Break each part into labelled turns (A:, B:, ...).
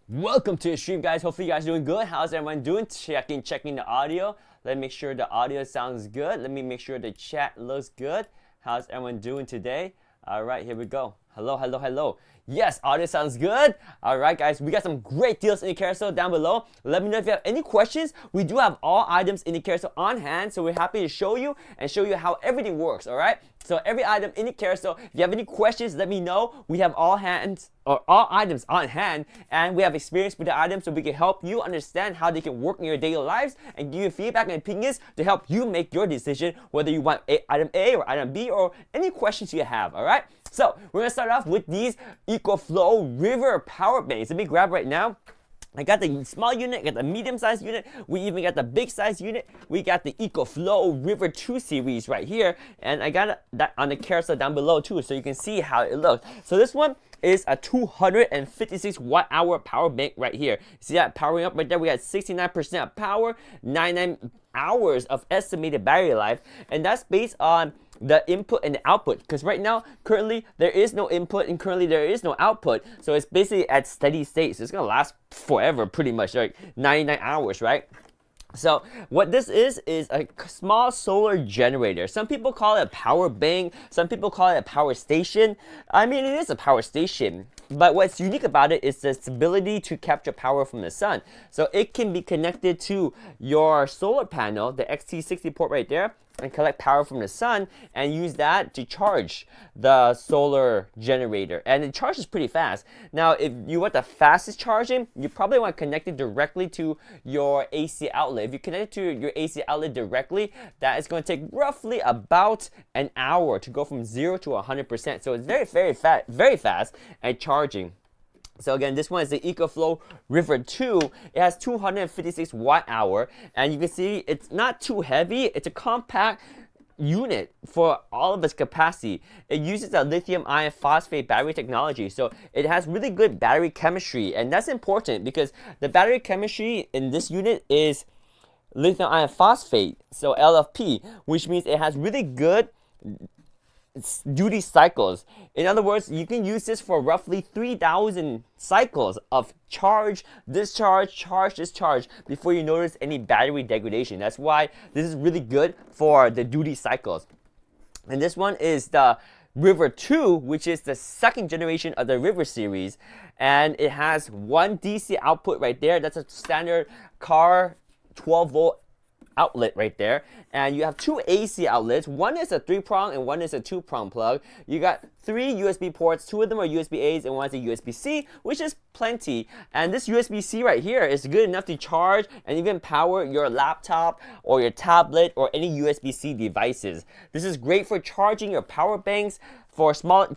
A: Welcome to the stream, guys. Hopefully you guys are doing good. How's everyone doing? Checking the audio. Let me make sure the audio sounds good. Let me make sure the chat looks good. How's everyone doing today? All right, here we go. Hello, hello, hello. Yes, audio sounds good. All right, guys, we got some great deals in the carousel down below. Let me know if you have any questions. We do have all items in the carousel on hand, so we're happy to show you how everything works, all right? So every item in the carousel, if you have any questions, let me know. We have all items on hand, and we have experience with the items, so we can help you understand how they can work in your daily lives and give you feedback and opinions to help you make your decision whether you want item A or item B or any questions you have, all right? So we're gonna start off with these EcoFlow River power banks. Let me grab right now. I got the small unit, I got the medium-sized unit, we even got the big-sized unit. We got the EcoFlow River 2 series right here, and I got that on the carousel down below too, so you can see how it looks. So this one is a 256 watt-hour power bank right here. See that powering up right there? We got 69% of power, 99 hours of estimated battery life, and that's based on the input and the output, because right now currently there is no input and currently there is no output, so it's basically at steady state, so it's gonna last forever pretty much, like 99 hours, right? So what this is a small solar generator. Some people call it a power bank, some people call it a power station. I mean, it is a power station, but what's unique about it is its ability to capture power from the sun. So it can be connected to your solar panel, the XT60 port right there, and collect power from the sun and use that to charge the solar generator. And it charges pretty fast. Now, if you want the fastest charging, you probably want to connect it directly to your AC outlet. If you connect it to your AC outlet directly, that is going to take roughly about an hour to go from 0 to 100%. So it's very fast at charging. So again, this one is the EcoFlow River 2. It has 256 watt-hour, and you can see it's not too heavy. It's a compact unit for all of its capacity. It uses a lithium iron phosphate battery technology, so it has really good battery chemistry, and that's important because the battery chemistry in this unit is lithium iron phosphate, so LFP, which means it has really good duty cycles. In other words, you can use this for roughly 3,000 cycles of charge, discharge, charge, discharge before you notice any battery degradation. That's why this is really good for the duty cycles. And this one is the River 2, which is the second generation of the River series, and it has one DC output right there. That's a standard car 12-volt outlet right there, and you have two AC outlets. One is a 3-prong and one is a 2-prong plug. You got 3 USB ports, 2 of them are USB-A's and one is a USB-C, which is plenty. And this USB-C right here is good enough to charge and even power your laptop or your tablet or any USB-C devices. This is great for charging your power banks, for smaller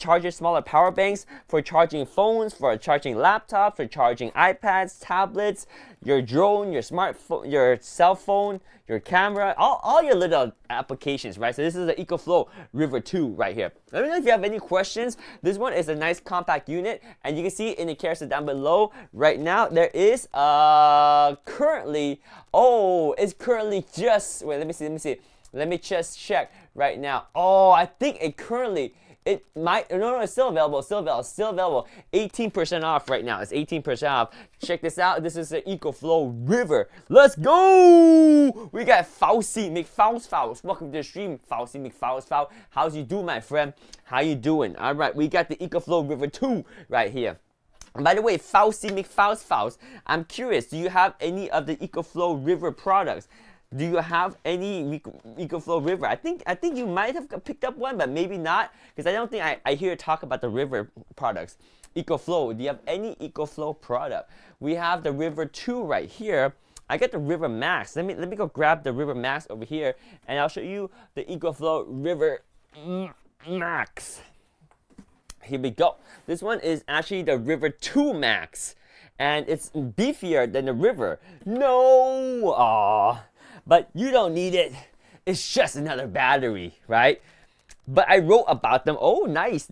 A: power banks, for charging phones, for charging laptops, for charging iPads, tablets, your drone, your smartphone, your cell phone, your camera, all your little applications, right? So this is the EcoFlow River 2 right here. Let me know if you have any questions. This one is a nice compact unit, and you can see in the carousel down below right now, there is currently, it's currently just, wait, let me see. Let me just check right now. I think it might, no, it's still available, still available. 18% off right now. It's 18% off. Check this out. This is the EcoFlow River. Let's go! We got Fauci McFaus. Welcome to the stream, Fauci McFaus. How's you doing, my friend? How you doing? All right, we got the EcoFlow River 2 right here. And by the way, Fauci McFaus, I'm curious, do you have any of the EcoFlow River products? Do you have any EcoFlow River? I think you might have picked up one, but maybe not, because I don't think I hear talk about the River products. EcoFlow, do you have any EcoFlow product? We have the River 2 right here. I got the River Max. Let me go grab the River Max over here, and I'll show you the EcoFlow River Max. Here we go. This one is actually the River 2 Max, and it's beefier than the River. No, but you don't need it. It's just another battery, right? But I wrote about them. Oh, nice.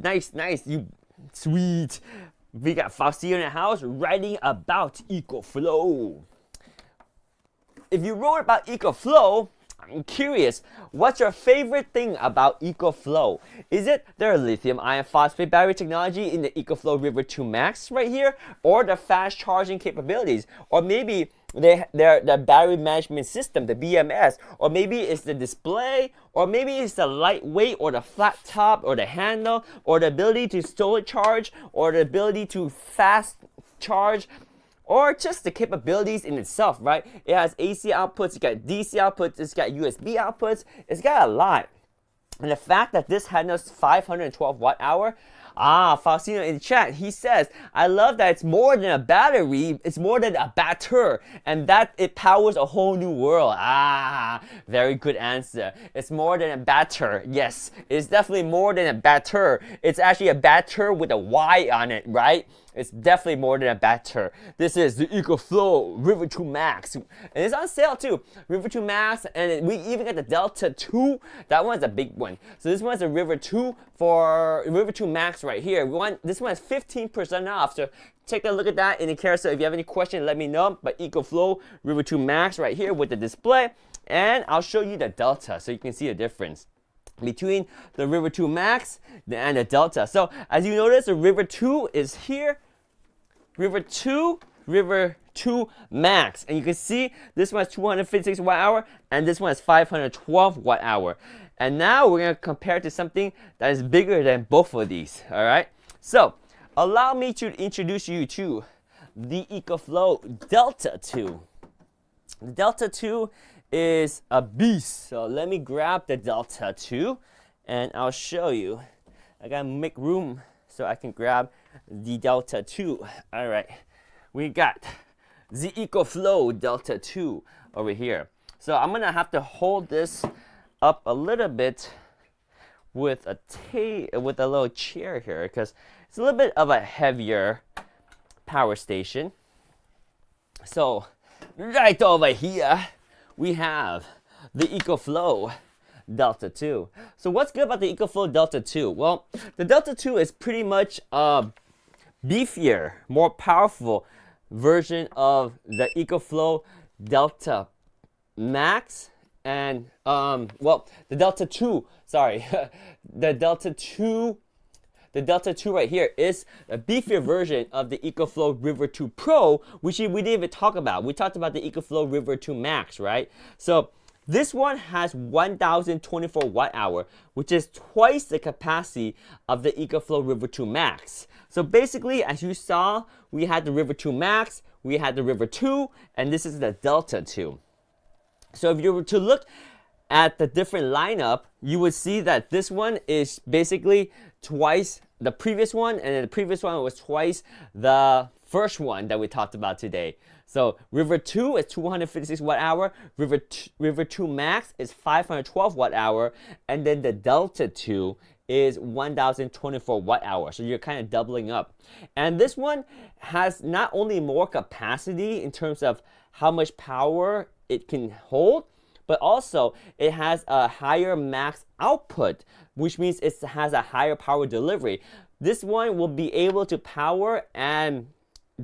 A: You sweet. We got Fauci in the house writing about EcoFlow. If you wrote about EcoFlow, I'm curious, what's your favorite thing about EcoFlow? Is it their lithium iron phosphate battery technology in the EcoFlow River 2 Max right here, or the fast charging capabilities, or maybe their battery management system, the BMS, or maybe it's the display, or maybe it's the lightweight, or the flat top, or the handle, or the ability to store charge, or the ability to fast charge, or just the capabilities in itself, right? It has AC outputs, it's got DC outputs, it's got USB outputs, it's got a lot. And the fact that this handles 512 watt hour, Faustino in the chat, he says, I love that it's more than a battery, it's more than a batter, and that it powers a whole new world. Very good answer. It's more than a batter. Yes, it's definitely more than a batter. It's actually a batter with a Y on it, right? It's definitely more than a batter. This is the EcoFlow River 2 Max. And it's on sale too. River 2 Max, and we even got the Delta 2. That one's a big one. So this one's a River 2 for River 2 Max right here. This one is 15% off. So take a look at that in the carousel. If you have any questions, let me know. But EcoFlow River 2 Max right here with the display. And I'll show you the Delta so you can see the difference between the River 2 Max and the Delta. So as you notice, the River 2 is here. River 2 Max. And you can see this one is 256 watt hour and this one is 512 watt hour. And now we're going to compare it to something that is bigger than both of these. All right. So allow me to introduce you to the EcoFlow Delta 2. The Delta 2 is a beast. So let me grab the Delta 2 and I'll show you. I gotta make room so I can grab the Delta 2. All right, we got the EcoFlow Delta 2 over here. So I'm gonna have to hold this up a little bit with a little chair here because it's a little bit of a heavier power station. So right over here we have the EcoFlow Delta 2. So what's good about the EcoFlow Delta 2? Well, the Delta 2 is pretty much a beefier, more powerful version of the EcoFlow Delta Max and well, the Delta 2, sorry, the Delta 2 right here is a beefier version of the EcoFlow River 2 Pro, which we didn't even talk about. We talked about the EcoFlow River 2 Max, right? So this one has 1,024 watt hour, which is twice the capacity of the EcoFlow River 2 Max. So basically, as you saw, we had the River 2 Max, we had the River 2, and this is the Delta 2. So if you were to look at the different lineup, you would see that this one is basically twice the previous one, and then the previous one was twice the first one that we talked about today. So River 2 is 256 watt hour, River 2 Max is 512 watt hour, and then the Delta 2 is 1,024 watt hour. So you're kind of doubling up. And this one has not only more capacity in terms of how much power it can hold, but also it has a higher max output, which means it has a higher power delivery. This one will be able to power and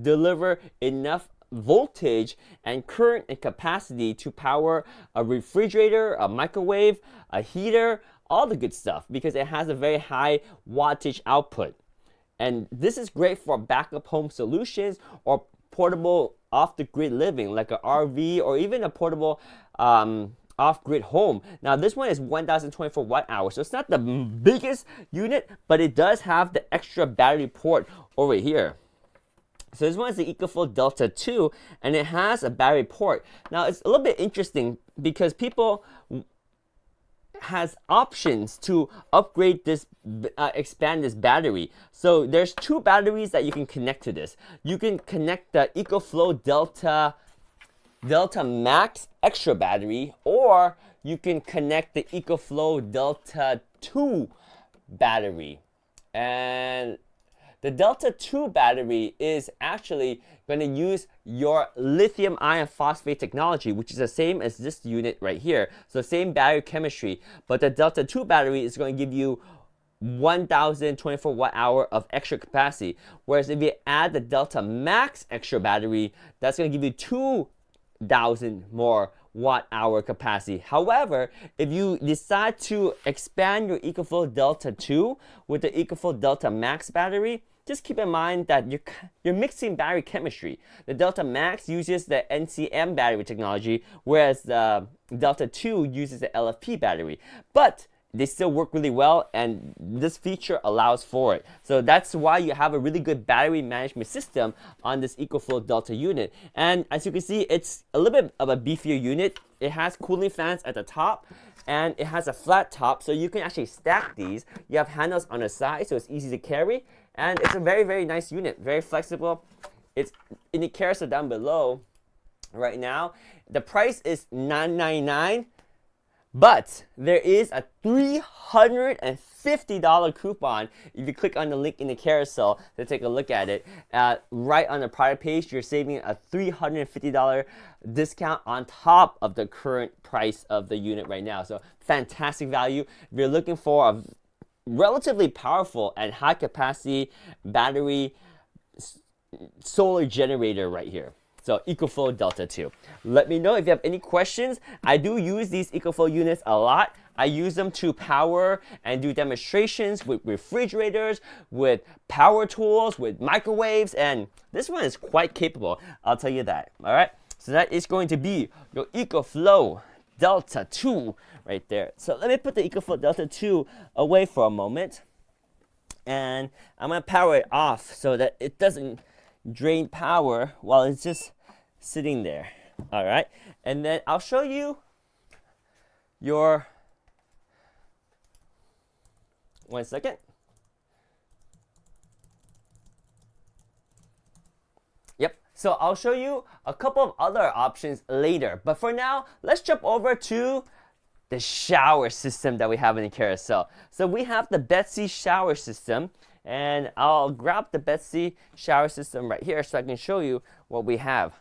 A: deliver enough voltage and current and capacity to power a refrigerator, a microwave, a heater, all the good stuff, because it has a very high wattage output. And this is great for backup home solutions or portable off-the-grid living like an RV or even a portable off-grid home. Now this one is 1,024 watt hours, so it's not the biggest unit, but it does have the extra battery port over here. So this one is the EcoFlow Delta 2, and it has a battery port. Now it's a little bit interesting because people has options to upgrade this, expand this battery. So there's two batteries that you can connect to this. You can connect the EcoFlow Delta Max extra battery, or you can connect the EcoFlow Delta 2 battery. And the Delta 2 battery is actually going to use your lithium iron phosphate technology, which is the same as this unit right here. So same battery chemistry, but the Delta 2 battery is going to give you 1,024 watt hour of extra capacity. Whereas if you add the Delta Max extra battery, that's going to give you 2,000 more watt-hour capacity. However, if you decide to expand your EcoFlow Delta 2 with the EcoFlow Delta Max battery, just keep in mind that you're mixing battery chemistry. The Delta Max uses the NCM battery technology, whereas the Delta 2 uses the LFP battery. But they still work really well, and this feature allows for it. So that's why you have a really good battery management system on this EcoFlow Delta unit. And as you can see, it's a little bit of a beefier unit. It has cooling fans at the top, and it has a flat top, so you can actually stack these. You have handles on the side, so it's easy to carry, and it's a very, very nice unit, very flexible. It's in the carousel down below right now. The price is $999. But there is a $350 coupon if you click on the link in the carousel to take a look at it. Right on the product page, you're saving a $350 discount on top of the current price of the unit right now. So fantastic value. If you're looking for a relatively powerful and high capacity battery solar generator right here. So EcoFlow Delta 2. Let me know if you have any questions. I do use these EcoFlow units a lot. I use them to power and do demonstrations with refrigerators, with power tools, with microwaves, and this one is quite capable, I'll tell you that. All right, so that is going to be your EcoFlow Delta 2 right there. So let me put the EcoFlow Delta 2 away for a moment, and I'm going to power it off so that it doesn't drain power while it's just sitting there. All right, and then I'll show you your, one second. Yep, so I'll show you a couple of other options later, but for now, let's jump over to the shower system that we have in the carousel. So we have the Betsy shower system, and I'll grab the Betsy shower system right here so I can show you what we have.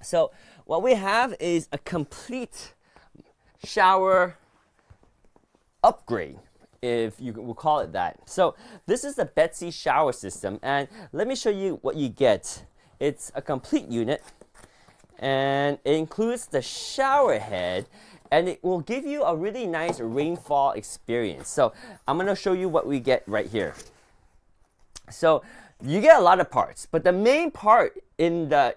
A: So what we have is a complete shower upgrade, if you will call it that. So this is the Betsy shower system, and let me show you what you get. It's a complete unit, and it includes the shower head, and it will give you a really nice rainfall experience. So I'm going to show you what we get right here. So you get a lot of parts, but the main part in the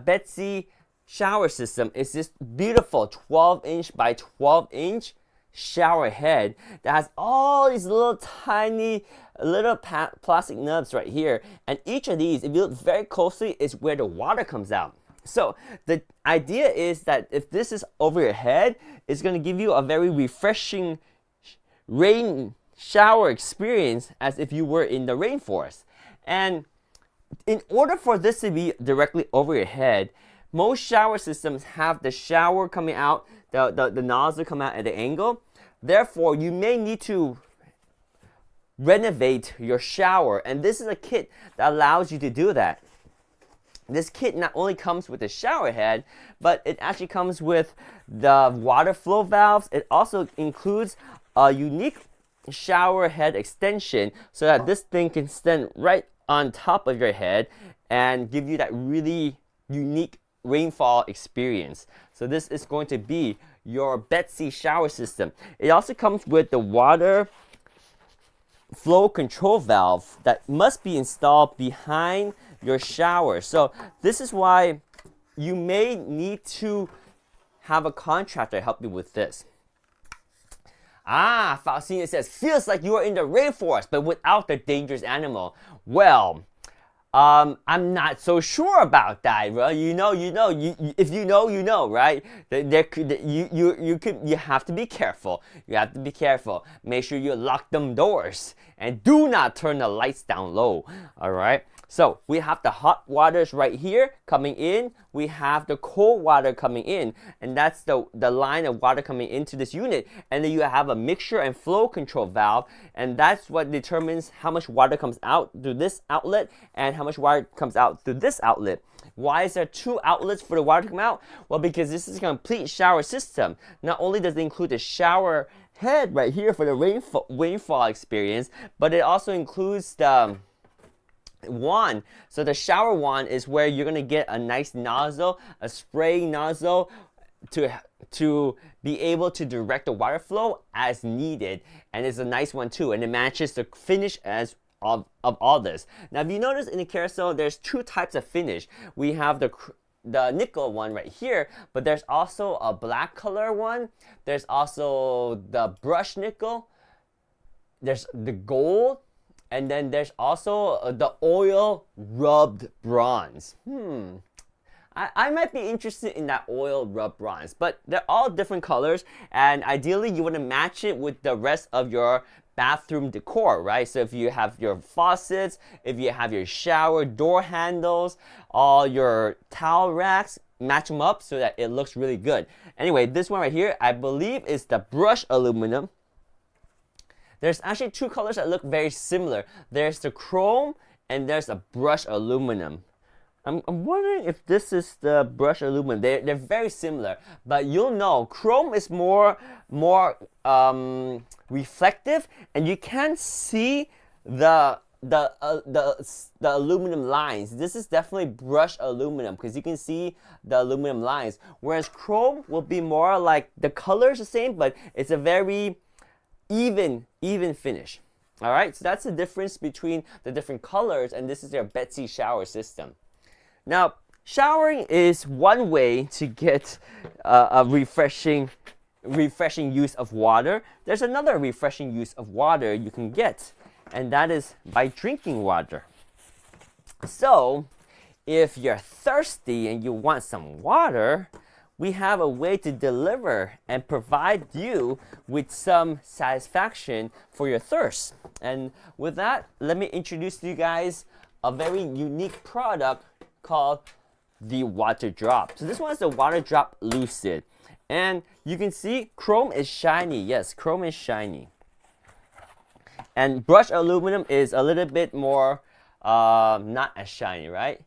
A: Betsy shower system is this beautiful 12-inch by 12-inch shower head that has all these little tiny plastic nubs right here. And each of these, if you look very closely, is where the water comes out. So the idea is that if this is over your head, it's going to give you a very refreshing rain shower experience as if you were in the rainforest. And in order for this to be directly over your head, most shower systems have the shower coming out, the nozzle come out at an angle. Therefore, you may need to renovate your shower, and this is a kit that allows you to do that. This kit not only comes with the shower head, but it actually comes with the water flow valves. It also includes a unique shower head extension so that this thing can stand right on top of your head and give you that really unique rainfall experience. So this is going to be your Betsy shower system. It also comes with the water flow control valve that must be installed behind your shower. So this is why you may need to have a contractor help you with this. Faustine says, feels like you are in the rainforest, but without the dangerous animal. Well, I'm not so sure about that, bro. If you know, you know, right? You have to be careful. You have to be careful. Make sure you lock them doors and do not turn the lights down low. All right. So we have the hot waters right here coming in. We have the cold water coming in, and that's the line of water coming into this unit. And then you have a mixture and flow control valve, and that's what determines how much water comes out through this outlet and how much water comes out through this outlet. Why is there two outlets for the water to come out? Well, because this is a complete shower system. Not only does it include the shower head right here for the rainfall experience, but it also includes the wand. So the shower wand is where you're gonna get a nice nozzle, a spraying nozzle, to be able to direct the water flow as needed, and it's a nice one too, and it matches the finish as of all this. Now, if you notice in the carousel, there's two types of finish. We have the nickel one right here, but there's also a black color one. There's also the brushed nickel. There's the gold, and then there's also the oil rubbed bronze. I might be interested in that oil rub bronze, but they're all different colors, and ideally you want to match it with the rest of your bathroom decor, right? So if you have your faucets, if you have your shower door handles, all your towel racks, match them up so that it looks really good. Anyway, this one right here, I believe is the brushed aluminum. There's actually two colors that look very similar. There's the chrome and there's a brushed aluminum. I'm wondering if this is the brushed aluminum. They're very similar, but you'll know chrome is more reflective, and you can see the aluminum lines. This is definitely brushed aluminum because you can see the aluminum lines. Whereas chrome will be more like the color's the same, but it's a very even finish. All right, so that's the difference between the different colors, and this is their Betsy shower system. Now, showering is one way to get a refreshing use of water. There's another refreshing use of water you can get, and that is by drinking water. So, if you're thirsty and you want some water, we have a way to deliver and provide you with some satisfaction for your thirst. And with that, let me introduce to you guys a very unique product called the Water Drop. So this one is the Water Drop Lucid, and you can see chrome is shiny. Yes, chrome is shiny, and brushed aluminum is a little bit more not as shiny, right?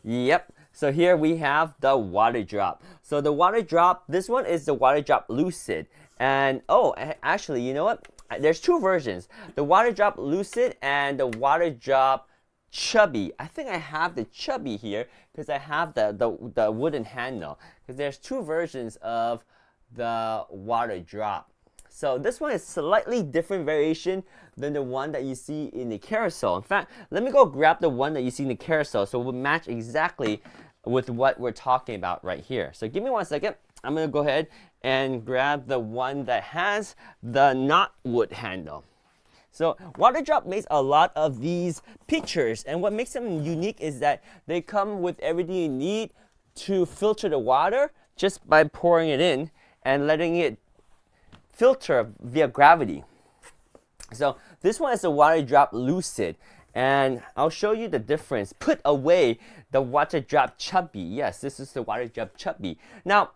A: Yep. So here we have the Water Drop. So the Water Drop, this one is the Water Drop Lucid, and oh, actually, you know what? There's two versions: the Water Drop Lucid and the Water Drop Chubby. I think I have the Chubby here because I have the wooden handle, because there's two versions of the Water Drop. So this one is slightly different variation than the one that you see in the carousel. In fact, let me go grab the one that you see in the carousel so it will match exactly with what we're talking about right here. So give me 1 second. I'm going to go ahead and grab the one that has the not wood handle. So Water Drop makes a lot of these pitchers, and what makes them unique is that they come with everything you need to filter the water just by pouring it in and letting it filter via gravity. So this one is the Water Drop Lucid, and I'll show you the difference. Put away the Water Drop Chubby. Yes, this is the Water Drop Chubby. Now,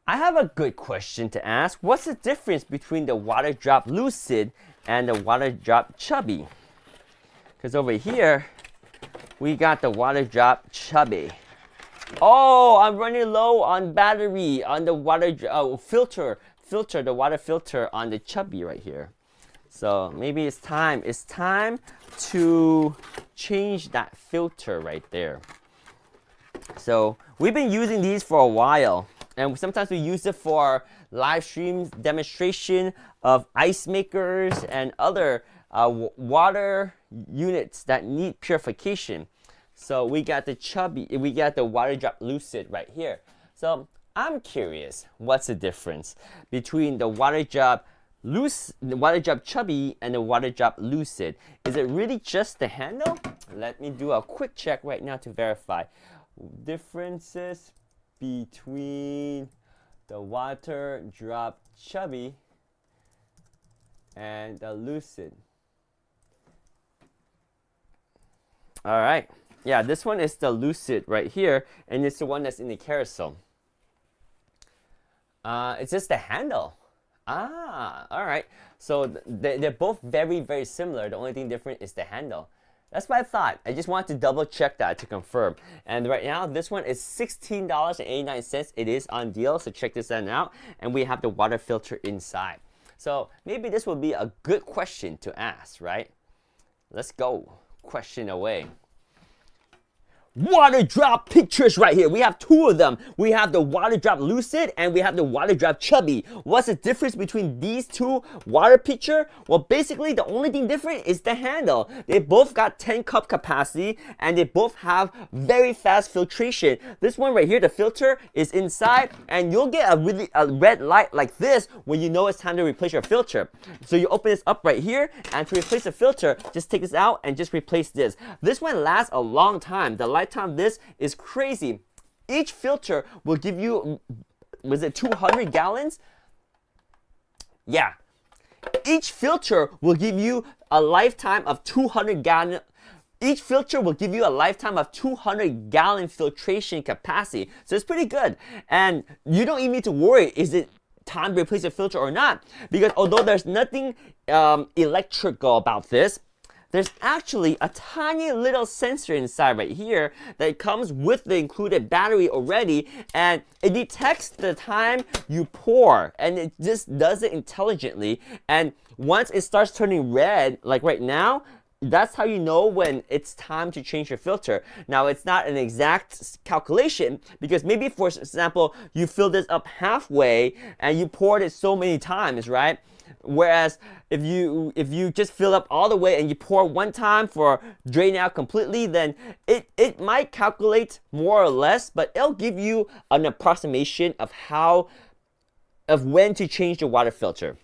A: I have a good question to ask. What's the difference between the Water Drop Lucid and the Water Drop Chubby? Because over here, we got the Water Drop Chubby. Oh, I'm running low on battery on the water filter, the water filter on the Chubby right here. So maybe it's time to change that filter right there. So we've been using these for a while, and sometimes we use it for live streams, demonstration of ice makers and other water units that need purification. So we got the Chubby, we got the Water Drop Lucid right here. So I'm curious, what's the difference between the Water Drop Chubby and the Water Drop Lucid? Is it really just the handle? Let me do a quick check right now to verify. Differences between the Water Drop Chubby and the Lucid. All right. Yeah, this one is the Lucid right here, and it's the one that's in the carousel. It's just the handle. Ah, all right. So they're both very, very similar. The only thing different is the handle. That's what I thought. I just wanted to double check that to confirm. And right now, this one is $16.89. It is on deal, so check this out. And we have the water filter inside. So maybe this will be a good question to ask, right? Let's go. question away. Water drop pictures right here. We have two of them. We have the water drop lucid and we have the water drop chubby. What's the difference between these two water pitcher? Well, basically the only thing different is the handle. They both got 10 cup capacity and they both have very fast filtration. This one right here, the filter is inside, and you'll get a red light like this when you know it's time to replace your filter. So you open this up right here, and to replace the filter, just take this out and just replace this. This one lasts a long time. The lifetime of this is crazy. Each filter will give you, was it 200 gallons? Yeah. Each filter will give you a lifetime of 200 gallon. Each filter will give you a lifetime of 200 gallon filtration capacity. So it's pretty good. And you don't even need to worry, is it time to replace the filter or not? Because although there's nothing electrical about this, there's actually a tiny little sensor inside right here that comes with the included battery already, and it detects the time you pour, and it just does it intelligently. And once it starts turning red, like right now, that's how you know when it's time to change your filter. Now, it's not an exact calculation, because maybe, for example, you fill this up halfway and you poured it so many times, right? Whereas if you just fill up all the way and you pour one time for drain out completely, then it might calculate more or less, but it'll give you an approximation of when to change the water filter.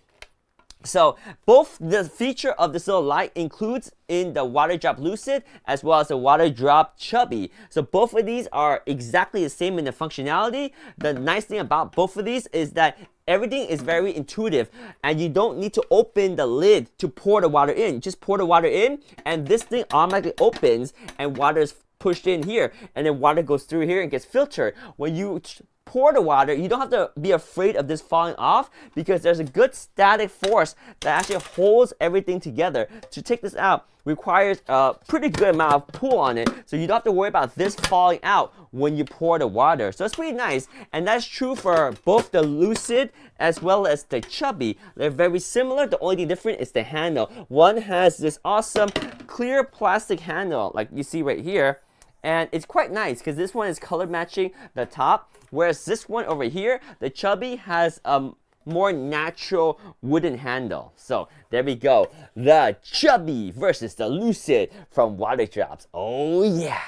A: So both the feature of this little light includes in the water drop lucid as well as the water drop chubby. So both of these are exactly the same in the functionality. The nice thing about both of these is that everything is very intuitive, and you don't need to open the lid to pour the water in. Just pour the water in, and this thing automatically opens, and water is pushed in here, and then water goes through here and gets filtered. When you pour the water, you don't have to be afraid of this falling off, because there's a good static force that actually holds everything together. To take this out requires a pretty good amount of pull on it, so you don't have to worry about this falling out when you pour the water. So it's pretty nice, and that's true for both the lucid as well as the chubby. They're very similar. The only thing different is the handle. One has this awesome clear plastic handle like you see right here, and it's quite nice because this one is color matching the top, whereas this one over here, the chubby, has a more natural wooden handle. So there we go, the chubby versus the lucid from Water Drops. Oh yeah,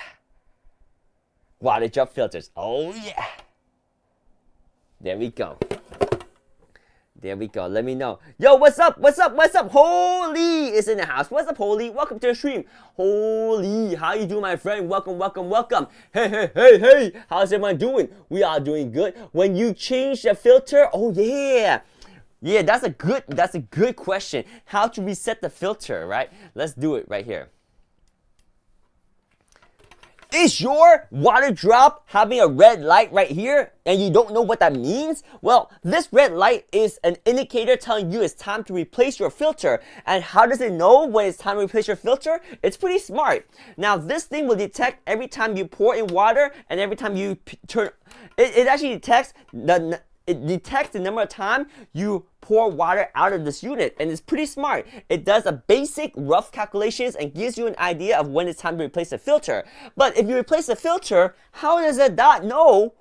A: water drop filters. Oh yeah, there we go. There we go. Let me know. Yo, what's up? What's up? What's up? Holy is in the house. What's up, Holy? Welcome to the stream. Holy, how you doing, my friend? Welcome, welcome, welcome. Hey, hey, hey, hey. How's everyone doing? We are doing good. When you change the filter, oh yeah. Yeah, that's a good question. How to reset the filter, right? Let's do it right here. Is your water drop having a red light right here and you don't know what that means? Well, this red light is an indicator telling you it's time to replace your filter. And how does it know when it's time to replace your filter? It's pretty smart. Now, this thing will detect every time you pour in water and every time you turn. It actually detects the number of time you pour water out of this unit, and it's pretty smart. It does a basic rough calculations and gives you an idea of when it's time to replace the filter. But if you replace the filter, how does it not know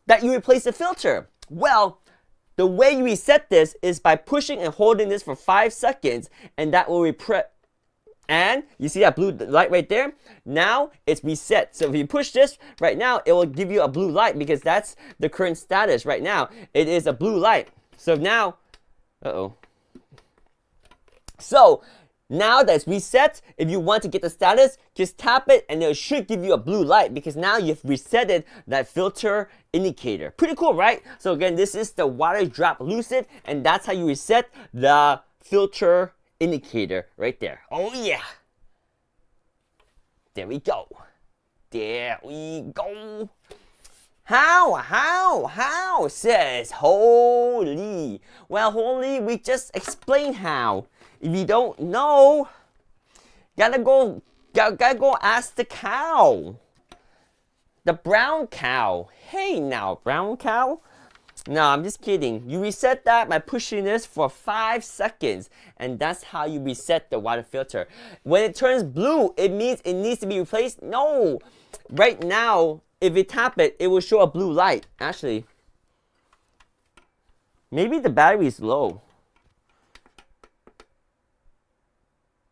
A: that you replaced the filter? Well, the way you reset this is by pushing and holding this for 5 seconds, and that will and you see that blue light right there? Now it's reset. So if you push this right now, it will give you a blue light because that's the current status right now. It is a blue light. So now, So now that it's reset, if you want to get the status, just tap it and it should give you a blue light because now you've resetted that filter indicator. Pretty cool, right? So again, this is the Water Drop Lucid, and that's how you reset the filter indicator right there. Oh yeah. There we go. There we go. How, says Holy. Well, Holy, we just explained how. If you don't know, gotta go ask the cow. The brown cow. Hey now, brown cow. No, I'm just kidding. You reset that by pushing this for 5 seconds, and that's how you reset the water filter. When it turns blue, it means it needs to be replaced. No, right now, if you tap it, it will show a blue light. Actually, maybe the battery is low.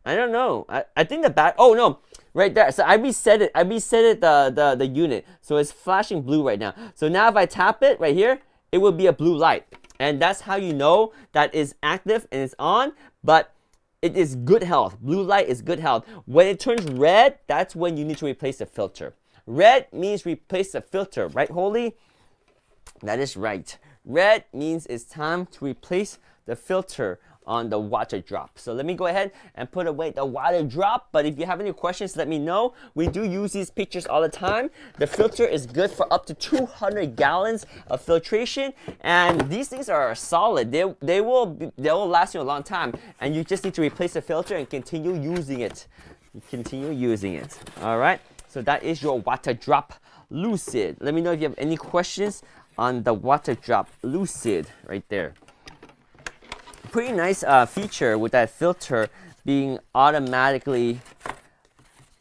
A: I don't know. I think the oh no, right there. So I reset it. The unit. So it's flashing blue right now. So now if I tap it right here, it will be a blue light. And that's how you know that it's active and it's on, but it is good health. Blue light is good health. When it turns red, that's when you need to replace the filter. Red means replace the filter, right, Holy? That is right. Red means it's time to replace the filter on the water drop. So let me go ahead and put away the water drop. But if you have any questions, let me know. We do use these pictures all the time. The filter is good for up to 200 gallons of filtration, and these things are solid. They will last you a long time, and you just need to replace the filter and continue using it. All right. So that is your water drop Lucid. Let me know if you have any questions on the water drop Lucid right there. Pretty nice feature with that filter being automatically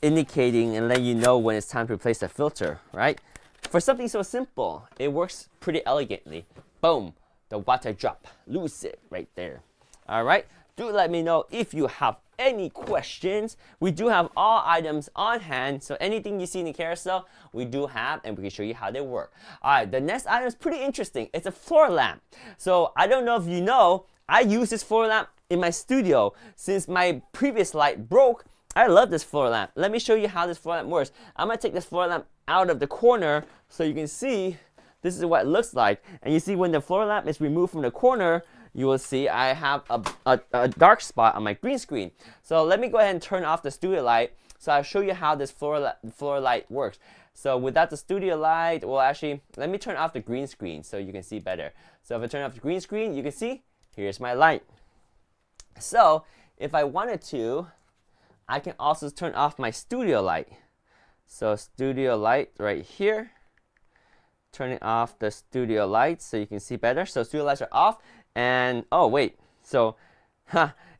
A: indicating and letting you know when it's time to replace the filter, right? For something so simple, it works pretty elegantly. Boom, the water drop Lucid right there. All right, do let me know if you have any questions. We do have all items on hand, so anything you see in the carousel, we do have, and we can show you how they work. All right, the next item is pretty interesting. It's a floor lamp. So I don't know if you know, I use this floor lamp in my studio. Since my previous light broke, I love this floor lamp. Let me show you how this floor lamp works. I'm going to take this floor lamp out of the corner so you can see this is what it looks like. And you see when the floor lamp is removed from the corner, you will see I have a dark spot on my green screen. So let me go ahead and turn off the studio light so I'll show you how this floor light works. So without the studio light, well actually, let me turn off the green screen so you can see better. So if I turn off the green screen, you can see here's my light. So if I wanted to, I can also turn off my studio light. So studio light right here. Turning off the studio lights so you can see better. So studio lights are off. And oh wait, so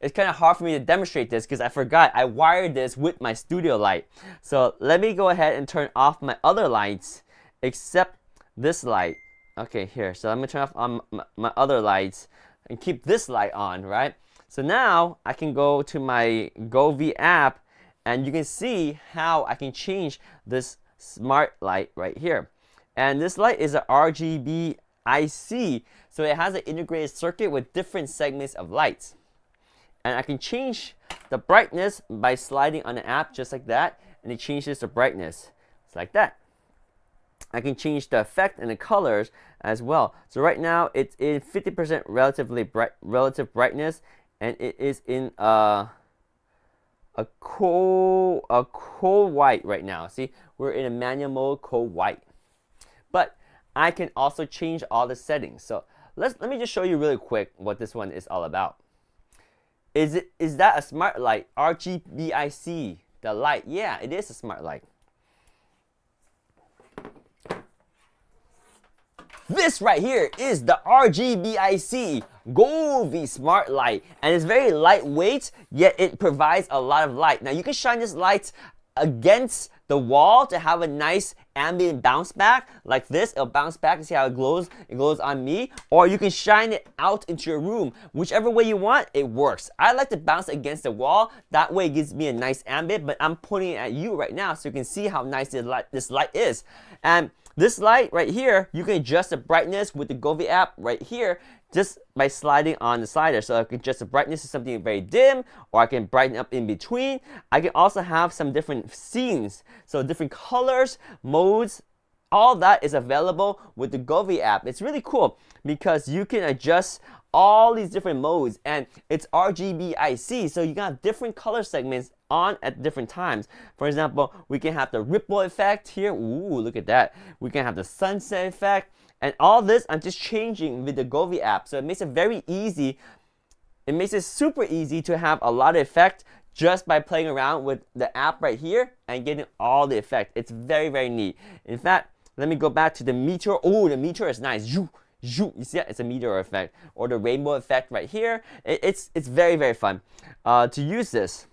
A: it's kind of hard for me to demonstrate this because I forgot I wired this with my studio light. So let me go ahead and turn off my other lights except this light. Okay, here. So let me turn off on my other lights and keep this light on, right? So now I can go to my Govee app and you can see how I can change this smart light right here. And this light is a RGB IC, so it has an integrated circuit with different segments of lights. And I can change the brightness by sliding on the app just like that, and it changes the brightness. It's like that. I can change the effect and the colors as well. So right now it's in 50% relative brightness, and it is in a cold white right now. See, we're in a manual mode, cold white. But I can also change all the settings. So let me just show you really quick what this one is all about. Is that a smart light? RGBIC, the light. Yeah, it is a smart light. This right here is the RGBIC Govee Smart Light, and it's very lightweight, yet it provides a lot of light. Now you can shine this light against the wall to have a nice ambient bounce back like this. It'll bounce back and see how it glows. It glows on me. Or you can shine it out into your room. Whichever way you want, it works. I like to bounce against the wall. That way it gives me a nice ambient, but I'm pointing it at you right now so you can see how nice this light is. And this light right here, you can adjust the brightness with the Govee app right here just by sliding on the slider. So I can adjust the brightness to something very dim, or I can brighten up in between. I can also have some different scenes, so different colors, modes, all that is available with the Govee app. It's really cool because you can adjust all these different modes, and it's RGBIC, so you can have different color segments on at different times. For example, we can have the ripple effect here. Ooh, look at that. We can have the sunset effect. And all this I'm just changing with the Govee app. So it makes it very easy. It makes it super easy to have a lot of effect just by playing around with the app right here and getting all the effect. It's very, very neat. In fact, let me go back to the meteor. Oh, the meteor is nice. zoom. You see that? It's a meteor effect, or the rainbow effect right here. It's very, very fun to use this.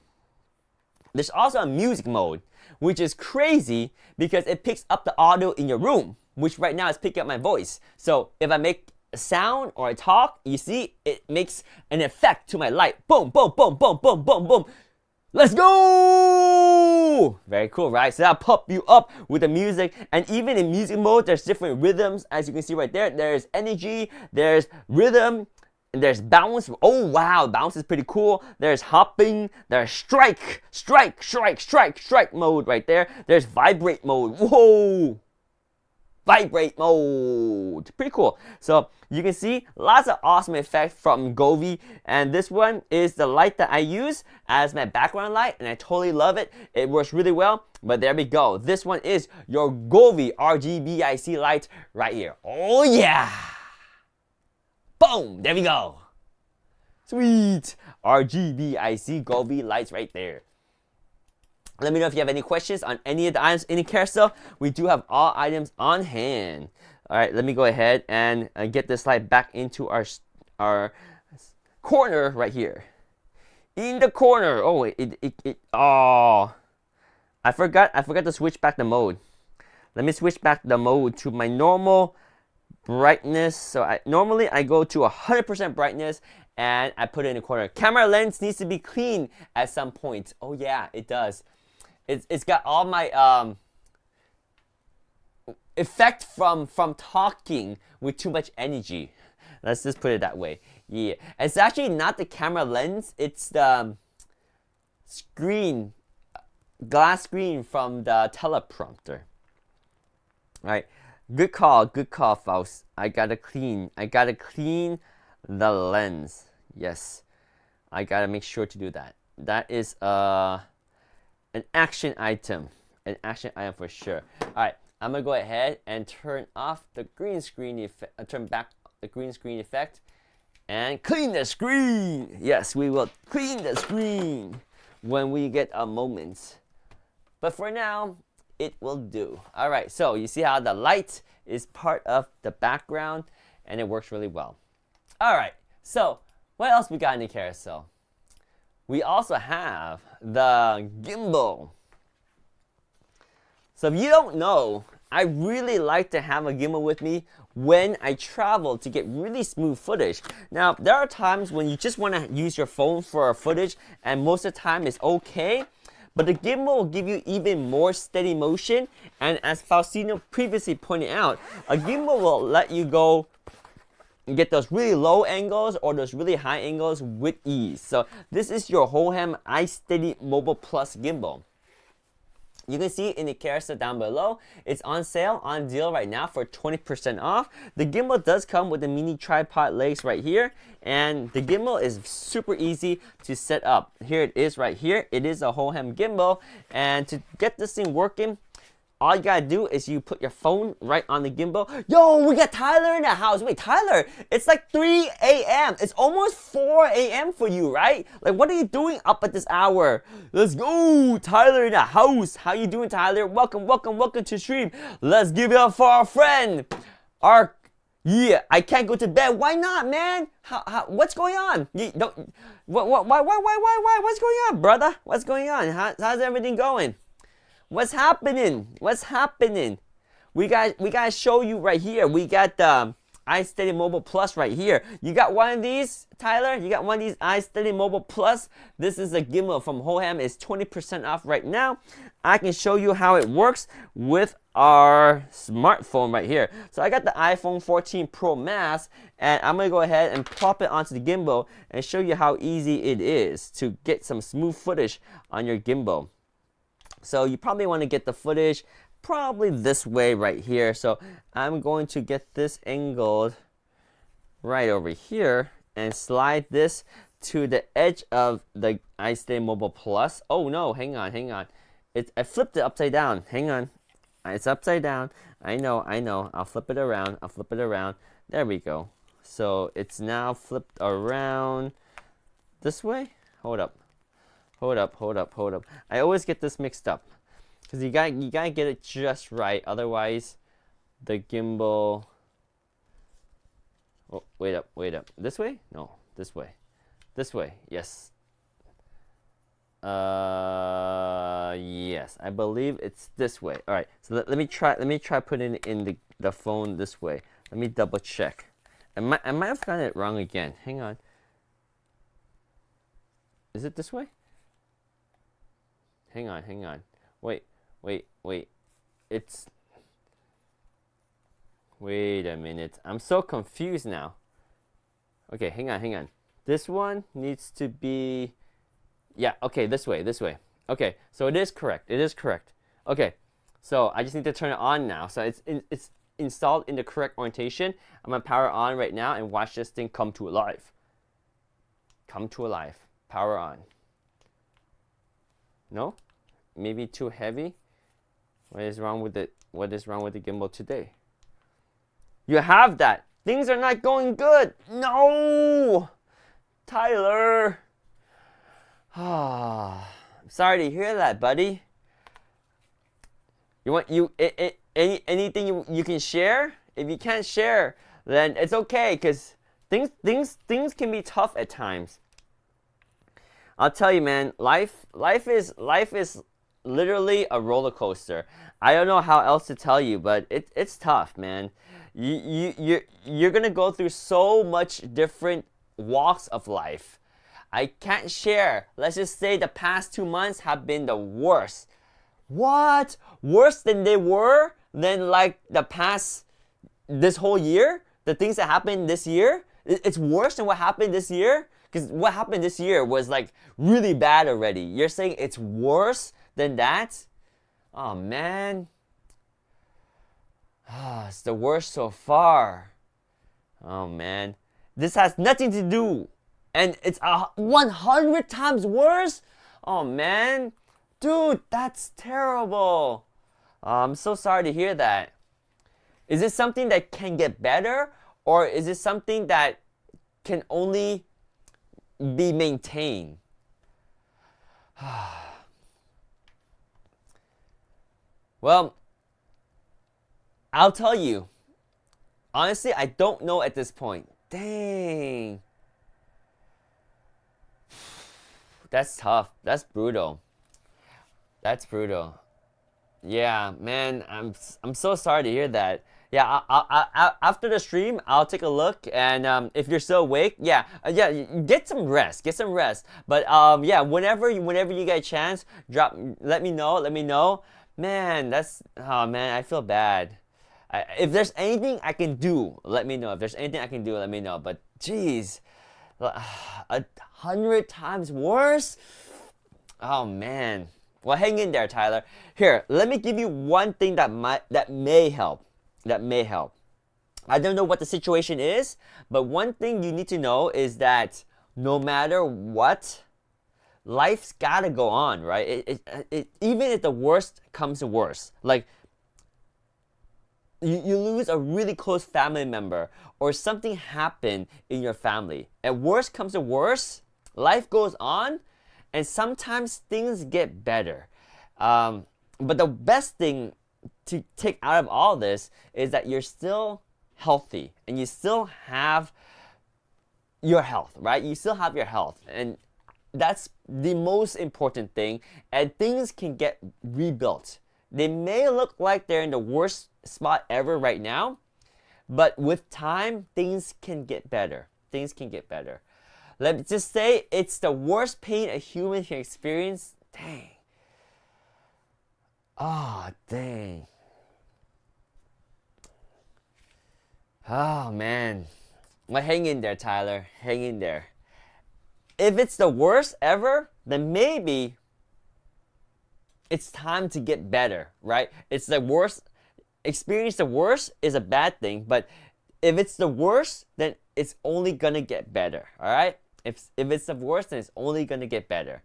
A: There's also a music mode, which is crazy because it picks up the audio in your room, which right now is picking up my voice. So if I make a sound or I talk, you see, it makes an effect to my light. Boom, boom, boom, boom, boom, boom, boom. Let's go! Very cool, right? So that'll pump you up with the music. And even in music mode, there's different rhythms. As you can see right there, there's energy, there's rhythm, and there's bounce. Oh wow, bounce is pretty cool. There's hopping, there's strike, strike, strike, strike, strike mode right there. There's vibrate mode. Whoa! Vibrate mode. Pretty cool. So you can see lots of awesome effects from Govee, and this one is the light that I use as my background light, and I totally love it. It works really well. But there we go. This one is your Govee RGB IC light right here. Oh yeah! Boom! There we go. Sweet RGB IC Govee lights right there. Let me know if you have any questions on any of the items in the carousel. We do have all items on hand. All right, let me go ahead and get this light back into our corner right here. In the corner. Oh, oh, I forgot to switch back the mode. Let me switch back the mode to my normal brightness. So normally I go to 100% brightness and I put it in the corner. Camera lens needs to be clean at some point. Oh yeah, it does. It's got all my effect from talking with too much energy. Let's just put it that way. Yeah, it's actually not the camera lens. It's the screen, glass screen from the teleprompter. All right, good call, folks. I gotta clean the lens. Yes, I gotta make sure to do that. That is an action item for sure. All right, I'm gonna go ahead and turn off the green screen effect, turn back the green screen effect, and clean the screen. Yes, we will clean the screen when we get a moment. But for now, it will do. All right, so you see how the light is part of the background, and it works really well. All right, so what else we got in the carousel? We also have the gimbal. So if you don't know, I really like to have a gimbal with me when I travel to get really smooth footage. Now, there are times when you just want to use your phone for footage, and most of the time it's okay. But the gimbal will give you even more steady motion, and as Faustino previously pointed out, a gimbal will let you go and get those really low angles or those really high angles with ease. So this is your Hohem iSteady Mobile Plus gimbal. You can see it in the carousel down below. It's on sale, on deal right now for 20% off. The gimbal does come with the mini tripod legs right here, and the gimbal is super easy to set up. Here it is right here. It is a Hohem gimbal, and to get this thing working, all you gotta do is you put your phone right on the gimbal. Yo, we got Tyler in the house. Wait, Tyler, it's like 3 a.m. It's almost 4 a.m. for you, right? Like, what are you doing up at this hour? Let's go, Tyler in the house. How you doing, Tyler? Welcome to stream. Let's give it up for our friend. Yeah, I can't go to bed. Why not, man? What's going on? You don't. Why? What's going on, brother? What's going on? How's everything going? What's happening? We gotta show you right here. We got the iSteady Mobile Plus right here. You got one of these, Tyler? You got one of these iSteady Mobile Plus? This is a gimbal from Hohem. It's 20% off right now. I can show you how it works with our smartphone right here. So I got the iPhone 14 Pro Max, and I'm gonna go ahead and plop it onto the gimbal and show you how easy it is to get some smooth footage on your gimbal. So you probably want to get the footage probably this way right here. So I'm going to get this angled right over here and slide this to the edge of the iSteady Mobile Plus. Oh no, hang on. I flipped it upside down. Hang on. It's upside down. I know. I'll flip it around. There we go. So it's now flipped around this way. Hold up. I always get this mixed up because you gotta get it just right. Otherwise, the gimbal Oh, wait up, wait up. This way? No, this way. This way. Yes. Yes, I believe it's this way. All right. So let me try. Let me try putting it in the phone this way. Let me double check. I might have gotten it wrong again. Hang on. Is it this way? Hang on, hang on. Wait. It's. Wait a minute. I'm so confused now. Okay, hang on. This one needs to be. Yeah, okay, this way. Okay, so it is correct. Okay, so I just need to turn it on now. So it's installed in the correct orientation. I'm gonna power on right now and watch this thing come to life. Power on. No? Maybe too heavy? What is wrong with it? What is wrong with the gimbal today? You have that. Things are not going good. No! Tyler. I'm sorry to hear that, buddy. You want anything you can share? If you can't share, then it's okay, cause things can be tough at times. I'll tell you, man. Life is literally a roller coaster. I don't know how else to tell you, but it's tough, man. You're gonna go through so much different walks of life. I can't share. Let's just say the past 2 months have been the worst. What? Worse than they were? Than like this whole year? The things that happened this year? It's worse than what happened this year? Because what happened this year was like really bad already. You're saying it's worse than that? Oh man. It's the worst so far. Oh man. This has nothing to do. And it's 100 times worse? Oh man. Dude, that's terrible. I'm so sorry to hear that. Is it something that can get better? Or is it something that can only be maintained? Well, I'll tell you. Honestly, I don't know at this point. Dang. That's tough. That's brutal. Yeah, man, I'm so sorry to hear that. Yeah, after the stream, I'll take a look, and if you're still awake, yeah, get some rest, But yeah, whenever you get a chance, let me know. Man, oh man, I feel bad. If there's anything I can do, let me know. But geez, 100 times worse. Oh man. Well, hang in there, Tyler. Here, let me give you one thing that may help. I don't know what the situation is, but one thing you need to know is that no matter what, life's gotta go on, right? Even if the worst comes to worst, like you lose a really close family member or something happened in your family. At worst comes to worst, life goes on. And sometimes things get better. But the best thing to take out of all this is that you're still healthy and you still have your health, right? You still have your health. And that's the most important thing. And things can get rebuilt. They may look like they're in the worst spot ever right now, but with time, things can get better. Let me just say it's the worst pain a human can experience. Dang. Oh, dang. Oh, man. Well, hang in there, Tyler. Hang in there. If it's the worst ever, then maybe it's time to get better, right? It's the worst. Experience the worst is a bad thing, but if it's the worst, then it's only gonna get better, all right? If it's the worst, then it's only gonna get better.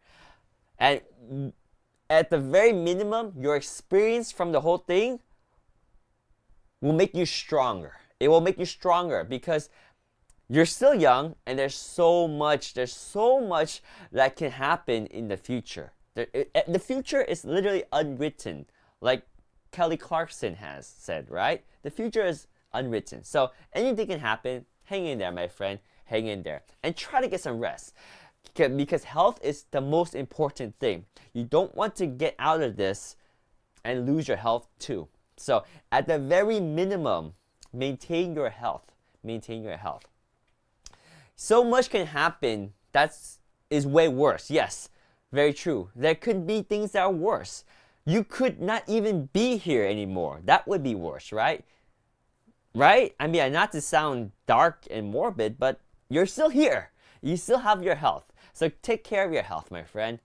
A: And at the very minimum, your experience from the whole thing will make you stronger. It will make you stronger because you're still young and there's so much that can happen in the future. The future is literally unwritten, like Kelly Clarkson has said, right? The future is unwritten. So anything can happen. hang in there, my friend. Hang in there. And try to get some rest. Because health is the most important thing. You don't want to get out of this and lose your health too. So at the very minimum, maintain your health. Maintain your health. So much can happen that is way worse. Yes, very true. There could be things that are worse. You could not even be here anymore. That would be worse, right? Right? I mean, not to sound dark and morbid, but you're still here. You still have your health. So take care of your health, my friend.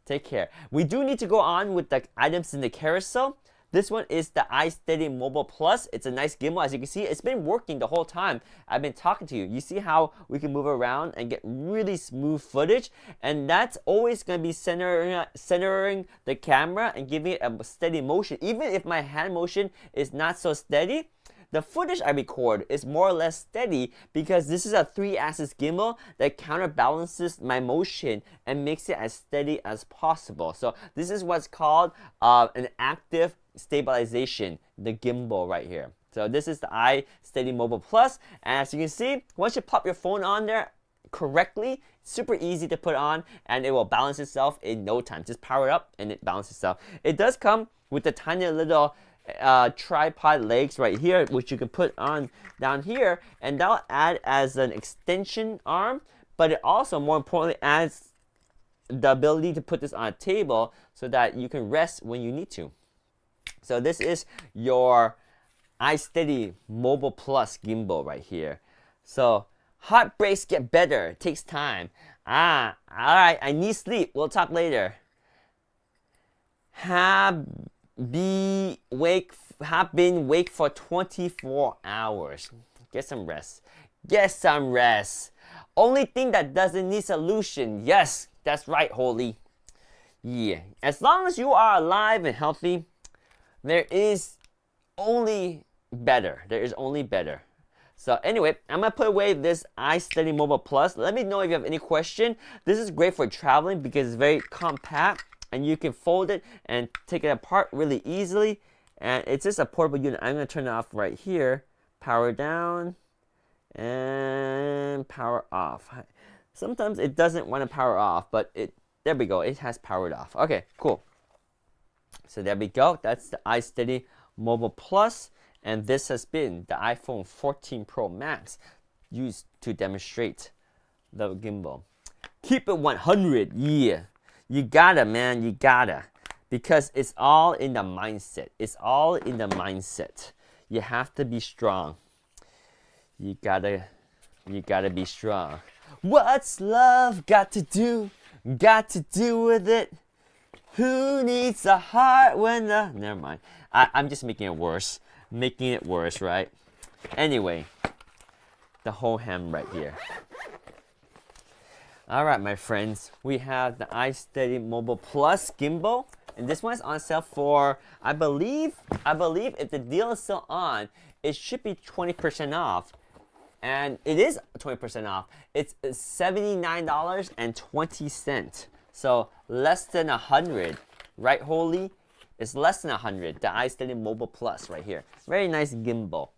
A: Take care. We do need to go on with the items in the carousel. This one is the iSteady Mobile Plus. It's a nice gimbal. As you can see, it's been working the whole time I've been talking to you. You see how we can move around and get really smooth footage? And that's always going to be centering the camera and giving it a steady motion. Even if my hand motion is not so steady, the footage I record is more or less steady because this is a 3-axis gimbal that counterbalances my motion and makes it as steady as possible. So this is what's called an active stabilization, the gimbal right here. So this is the iSteady Mobile Plus, and as you can see, once you pop your phone on there correctly, super easy to put on, and it will balance itself in no time. Just power it up and it balances itself. It does come with the tiny little tripod legs right here, which you can put on down here, and that'll add as an extension arm, but it also, more importantly, adds the ability to put this on a table so that you can rest when you need to. So this is your iSteady Mobile Plus gimbal right here. So heartbreaks get better. It takes time. Alright, I need sleep. We'll talk later. Have been awake for 24 hours. Get some rest. Get some rest. Only thing that doesn't need solution. Yes, that's right, Holy. Yeah. As long as you are alive and healthy, there is only better. There is only better. So anyway, I'm going to put away this iSteady Mobile Plus. Let me know if you have any question. This is great for traveling because it's very compact and you can fold it and take it apart really easily. And it's just a portable unit. I'm going to turn it off right here. Power down and power off. Sometimes it doesn't want to power off, but there we go. It has powered off. Okay, cool. So there we go. That's the iSteady Mobile Plus. And this has been the iPhone 14 Pro Max used to demonstrate the gimbal. Keep it 100. Yeah. You gotta, man. You gotta. Because it's all in the mindset. It's all in the mindset. You have to be strong. You gotta be strong. What's love got to do? Got to do with it? Who needs a heart when the... Never mind. I'm just making it worse. Making it worse, right? Anyway, the whole ham right here. Alright, my friends. We have the iSteady Mobile Plus gimbal. And this one's on sale for, I believe if the deal is still on, it should be 20% off. And it is 20% off. It's $79.20. So less than 100, right, Holy? It's less than 100. The iSteady Mobile Plus right here. Very nice gimbal,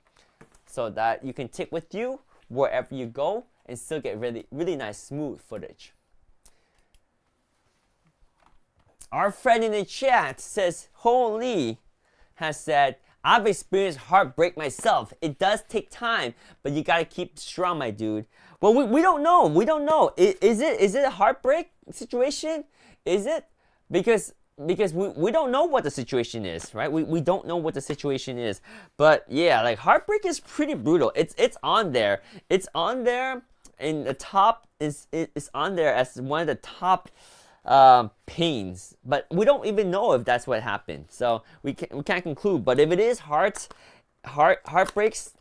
A: so that you can take with you wherever you go and still get really, really nice smooth footage. Our friend in the chat says, Holy has said, I've experienced heartbreak myself. It does take time, but you gotta keep strong, my dude. Well, we don't know. We don't know. Is it a heartbreak situation? Is it? Because we don't know what the situation is, right? We don't know what the situation is. But yeah, like heartbreak is pretty brutal. It's on there. It's on there in the top. It's on there as one of the top pains, but we don't even know if that's what happened, so we can't conclude. But if it is heartbreaks,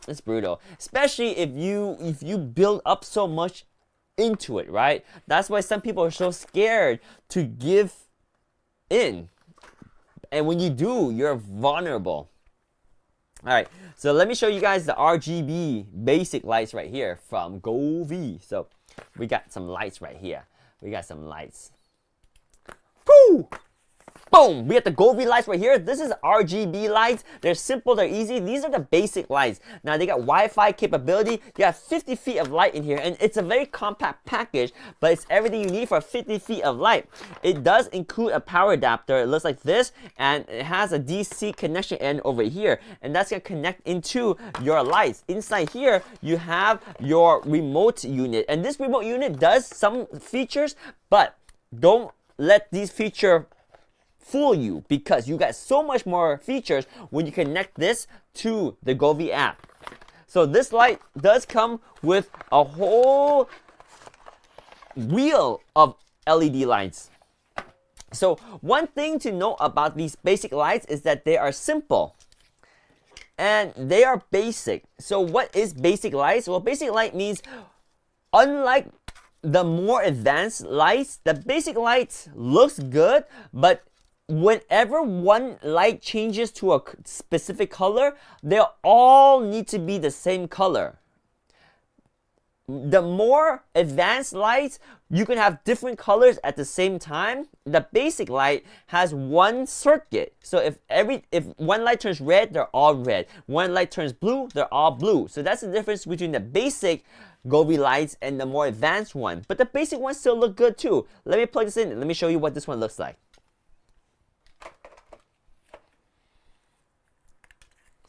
A: it's brutal, especially if you build up so much into it, right? That's why some people are so scared to give in, and when you do, you're vulnerable. All right, so let me show you guys the RGB basic lights right here from Govee. So we got some lights right here. We got some lights. Woo! Boom! We got the Govee lights right here. This is RGB lights. They're simple, they're easy. These are the basic lights. Now they got Wi-Fi capability. You have 50 feet of light in here, and it's a very compact package, but it's everything you need for 50 feet of light. It does include a power adapter. It looks like this, and it has a DC connection end over here, and that's gonna connect into your lights. Inside here, you have your remote unit, and this remote unit does some features, but don't let these features fool you, because you got so much more features when you connect this to the Govee app. So this light does come with a whole wheel of LED lights. So one thing to note about these basic lights is that they are simple and they are basic. So what is basic lights? Well, basic light means, unlike the more advanced lights, the basic lights looks good, but whenever one light changes to a specific color, they all need to be the same color. The more advanced lights, you can have different colors at the same time. The basic light has one circuit. So if one light turns red, they're all red. One light turns blue, they're all blue. So that's the difference between the basic Govee lights and the more advanced one. But the basic ones still look good too. Let me plug this in and let me show you what this one looks like.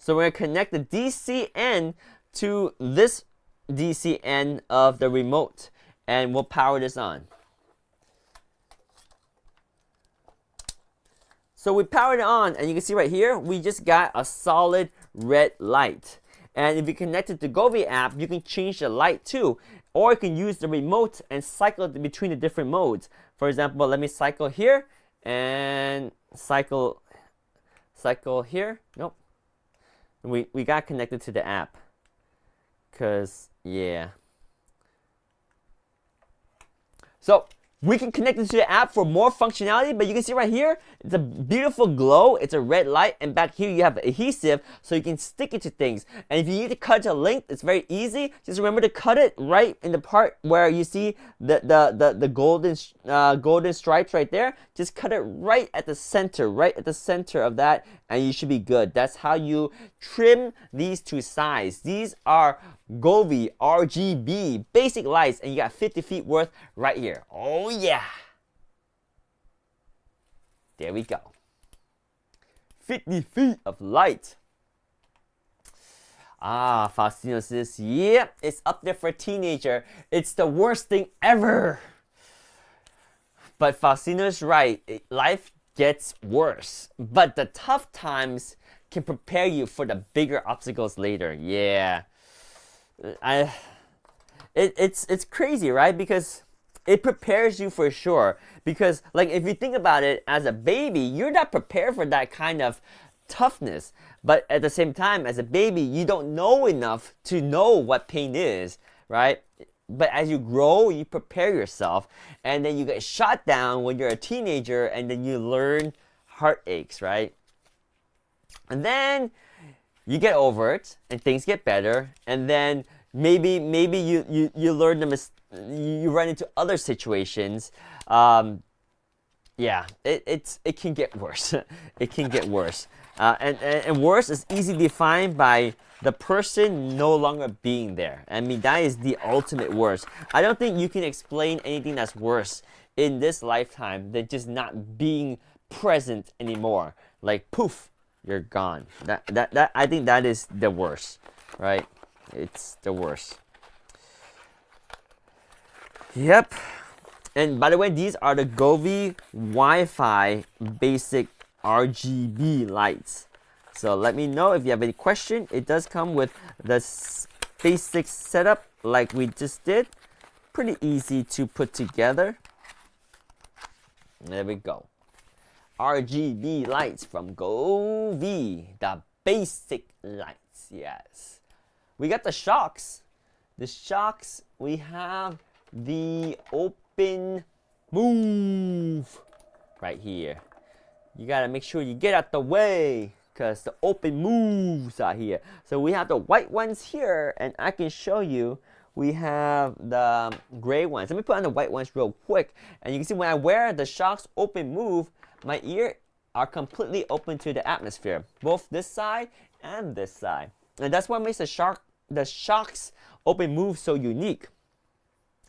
A: So we're going to connect the DC end to this DC end of the remote, and we'll power this on. So we powered it on, and you can see right here, we just got a solid red light. And if you connect it to Govee app, you can change the light too, or you can use the remote and cycle it between the different modes. For example, let me cycle here and cycle here. Nope. We got connected to the app, cause yeah. So we can connect it to the app for more functionality, but you can see right here, it's a beautiful glow. It's a red light, and back here you have adhesive, so you can stick it to things. And if you need to cut it to length, it's very easy. Just remember to cut it right in the part where you see the golden stripes right there. Just cut it right at the center of that, and you should be good. That's how you trim these two sides. These are Govee RGB basic lights, and you got 50 feet worth right here. Oh yeah! There we go. 50 feet of light. Ah, Faustino says, yeah, it's up there for a teenager. It's the worst thing ever. But Faustino's right. Life gets worse. But the tough times can prepare you for the bigger obstacles later. Yeah. It's crazy, right? Because it prepares you for sure. Because like if you think about it, as a baby, you're not prepared for that kind of toughness. But at the same time, as a baby, you don't know enough to know what pain is, right? But as you grow, you prepare yourself, and then you get shot down when you're a teenager, and then you learn heartaches, right? And then you get over it, and things get better, and then maybe you learn you run into other situations. Yeah, it can get worse. It can get worse. And worse is easily defined by the person no longer being there. I mean, that is the ultimate worst. I don't think you can explain anything that's worse in this lifetime than just not being present anymore. Like, poof, you're gone. That I think that is the worst, right? It's the worst. Yep. And by the way, these are the Govee Wi-Fi basic RGB lights. So let me know if you have any question. It does come with the basic setup like we just did. Pretty easy to put together. There we go. RGB lights from Govee. The basic lights, yes. We got the shocks. The shocks, we have the open move right here. You gotta make sure you get out the way, because the open moves are here. So we have the white ones here, and I can show you we have the gray ones. Let me put on the white ones real quick, and you can see when I wear the shocks open move, my ear are completely open to the atmosphere, both this side and this side. And that's what makes the shocks open move so unique.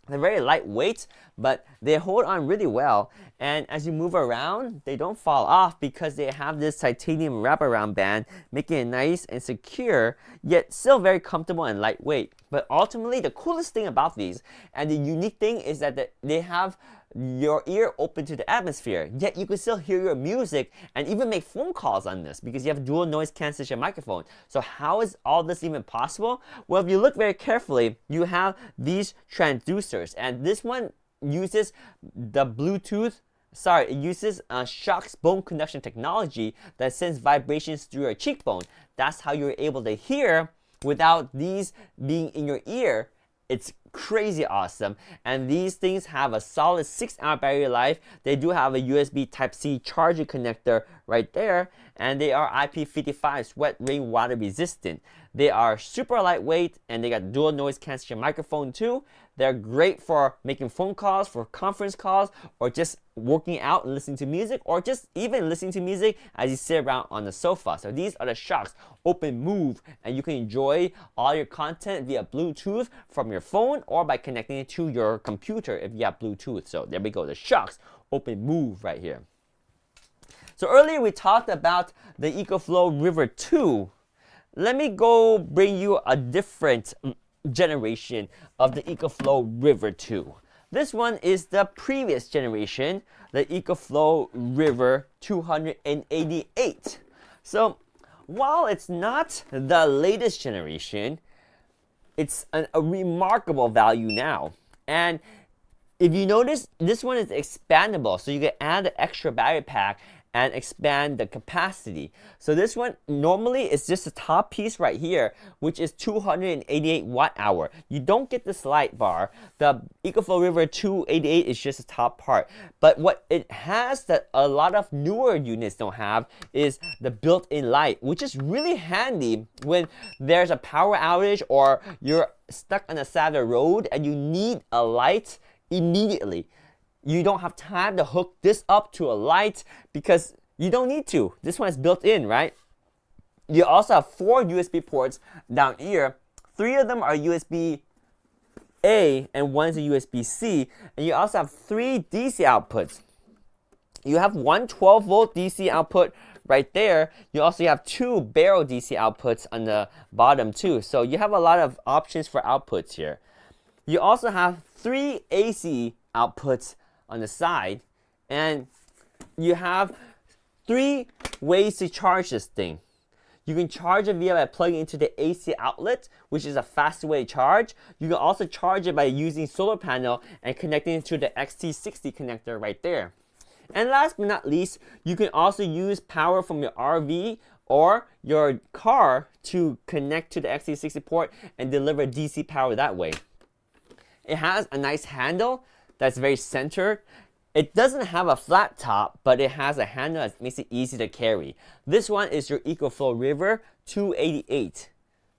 A: They're very lightweight, but they hold on really well. And as you move around, they don't fall off because they have this titanium wraparound band, making it nice and secure, yet still very comfortable and lightweight. But ultimately, the coolest thing about these, and the unique thing, is that they have your ear open to the atmosphere, yet you can still hear your music and even make phone calls on this because you have dual noise cancellation microphone. So how is all this even possible? Well, if you look very carefully, you have these transducers, and this one uses the it uses Shox bone conduction technology that sends vibrations through your cheekbone. That's how you're able to hear without these being in your ear. It's crazy awesome. And these things have a solid 6-hour battery life. They do have a USB Type-C charging connector right there, and they are IP55 sweat, rain, water resistant. They are super lightweight, and they got dual noise cancellation microphone too. They're great for making phone calls, for conference calls, or just working out and listening to music, or just even listening to music as you sit around on the sofa. So these are the Shox Open Move, and you can enjoy all your content via Bluetooth from your phone or by connecting it to your computer if you have Bluetooth. So there we go, the Shox Open Move right here. So earlier we talked about the EcoFlow River 2. Let me go bring you a different generation of the EcoFlow River 2. This one is the previous generation, the EcoFlow River 288. So while it's not the latest generation, it's a remarkable value now. And if you notice, this one is expandable, so you can add an extra battery pack and expand the capacity. So this one normally is just the top piece right here, which is 288 watt-hour. You don't get this light bar. The EcoFlow River 288 is just the top part. But what it has that a lot of newer units don't have is the built-in light, which is really handy when there's a power outage or you're stuck on the side of the road and you need a light immediately. You don't have time to hook this up to a light because you don't need to. This one is built in, right? You also have 4 USB ports down here. 3 of them are USB-A and 1 is a USB-C. And you also have 3 DC outputs. You have one 12-volt DC output right there. You also have 2 barrel DC outputs on the bottom too. So you have a lot of options for outputs here. You also have 3 AC outputs on the side, and you have 3 ways to charge this thing. You can charge it via by plugging into the AC outlet, which is a faster way to charge. You can also charge it by using solar panel and connecting it to the XT60 connector right there. And last but not least, you can also use power from your RV or your car to connect to the XT60 port and deliver DC power that way. It has a nice handle that's very centered. It doesn't have a flat top, but it has a handle that makes it easy to carry. This one is your EcoFlow River 288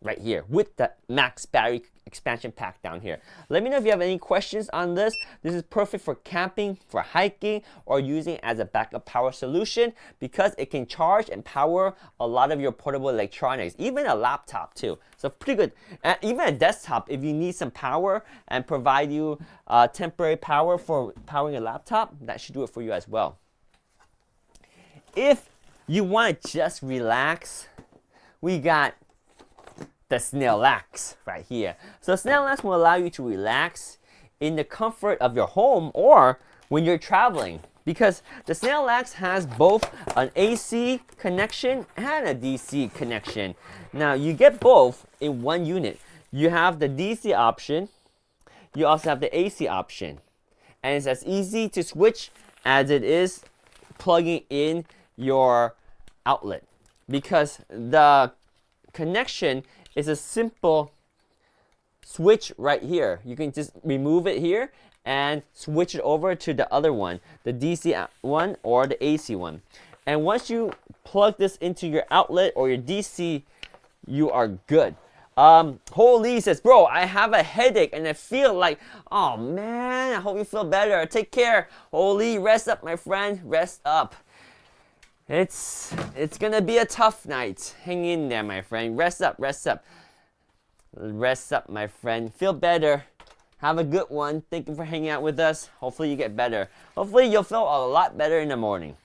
A: right here with the max battery expansion pack down here. Let me know if you have any questions on this. This is perfect for camping, for hiking, or using it as a backup power solution because it can charge and power a lot of your portable electronics, even a laptop too. So pretty good. And even a desktop, if you need some power and provide you temporary power for powering a laptop, that should do it for you as well. If you want to just relax, we got the Snailax right here. So Snailax will allow you to relax in the comfort of your home or when you're traveling, because the Snailax has both an AC connection and a DC connection. Now you get both in one unit. You have the DC option, you also have the AC option, and it's as easy to switch as it is plugging in your outlet, because the connection is a simple switch right here. You can just remove it here and switch it over to the other one, the DC one or the AC one. And once you plug this into your outlet or your DC, you are good. Holy says, bro, I have a headache and I feel like, oh man, I hope you feel better. Take care. Holy, rest up, my friend, rest up. It's gonna be a tough night. Hang in there, my friend. Rest up, rest up. Rest up, my friend. Feel better. Have a good one. Thank you for hanging out with us. Hopefully you get better. Hopefully you'll feel a lot better in the morning.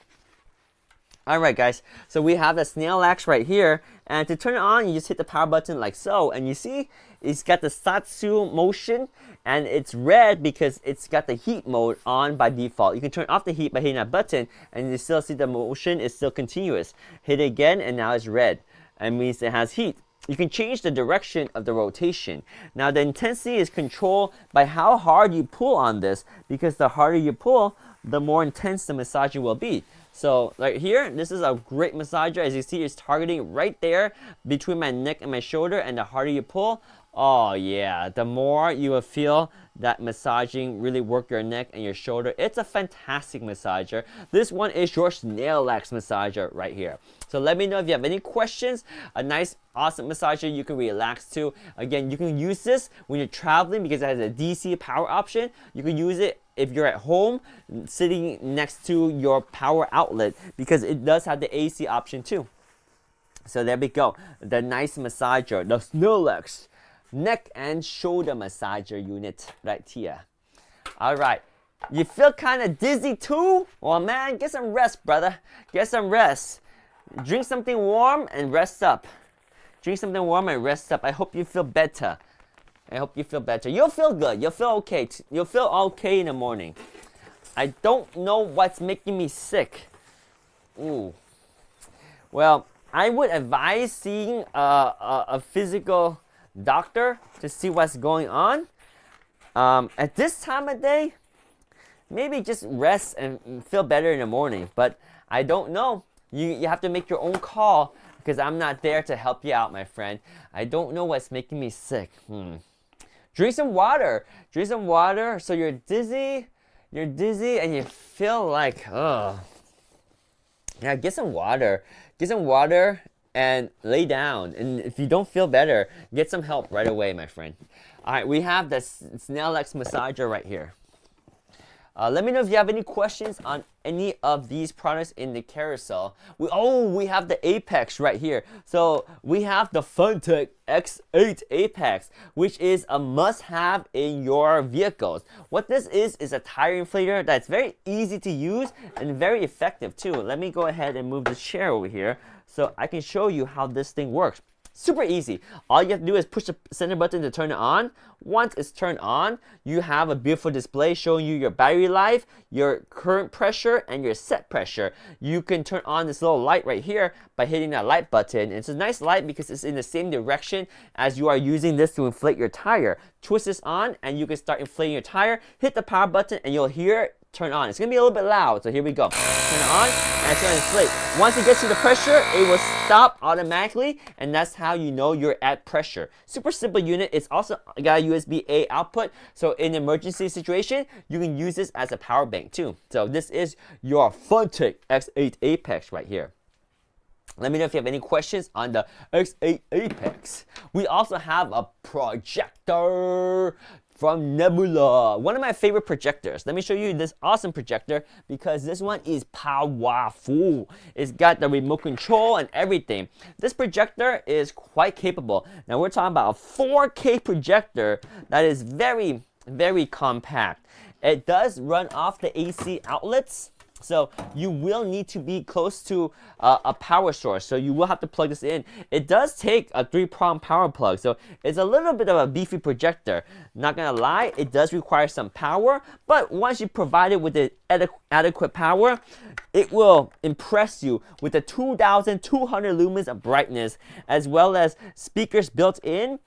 A: Alright guys, so we have the snail axe right here, and to turn it on you just hit the power button like so, and you see it's got the Satsu motion, and it's red because it's got the heat mode on by default. You can turn off the heat by hitting that button, and you still see the motion is still continuous. Hit it again and now it's red. That means it has heat. You can change the direction of the rotation. Now the intensity is controlled by how hard you pull on this, because the harder you pull, the more intense the massaging will be. So right here, this is a great massager. As you see, it's targeting right there between my neck and my shoulder, and the harder you pull, oh yeah, the more you will feel that massaging really work your neck and your shoulder. It's a fantastic massager. This one is your snail axe massager right here. So let me know if you have any questions. A nice, awesome massager you can relax to. Again, you can use this when you're traveling because it has a DC power option. You can use it if you're at home sitting next to your power outlet because it does have the AC option too. So there we go. The nice massager, the snail axe neck and shoulder massager unit right here. Alright, you feel kind of dizzy too? Well man, get some rest, brother. Get some rest. Drink something warm and rest up. Drink something warm and rest up. I hope you feel better. I hope you feel better. You'll feel good. You'll feel okay. You'll feel okay in the morning. I don't know what's making me sick. Ooh. Well, I would advise seeing a physical doctor to see what's going on. At this time of day, maybe just rest and feel better in the morning. But I don't know. You have to make your own call because I'm not there to help you out, my friend. I don't know what's making me sick. Drink some water. Drink some water so you're dizzy. You're dizzy and you feel like, oh. Yeah, get some water. Get some water and lay down. And if you don't feel better, get some help right away, my friend. All right, we have the snail axe massager right here. Let me know if you have any questions on any of these products in the carousel. We have the Apex right here. So we have the Funtech X8 Apex, which is a must-have in your vehicles. What this is a tire inflator that's very easy to use and very effective too. Let me go ahead and move the chair over here so I can show you how this thing works. Super easy. All you have to do is push the center button to turn it on. Once it's turned on, you have a beautiful display showing you your battery life, your current pressure, and your set pressure. You can turn on this little light right here by hitting that light button. It's a nice light because it's in the same direction as you are using this to inflate your tire. Twist this on and you can start inflating your tire. Hit the power button and you'll hear it turn on. It's going to be a little bit loud, so here we go. Turn it on, and it's going to inflate. Once it gets to the pressure, it will stop automatically, and that's how you know you're at pressure. Super simple unit. It's also got a USB-A output, so in an emergency situation, you can use this as a power bank too. So this is your Funtech X8 Apex right here. Let me know if you have any questions on the X8 Apex. We also have a projector from Nebula, one of my favorite projectors. Let me show you this awesome projector because this one is powerful. It's got the remote control and everything. This projector is quite capable. Now we're talking about a 4K projector that is very, very compact. It does run off the AC outlets. So you will need to be close to a power source. So you will have to plug this in. It does take a 3-prong power plug. So it's a little bit of a beefy projector. Not gonna lie, it does require some power. But once you provide it with the adequate power, it will impress you with the 2,200 lumens of brightness, as well as speakers built in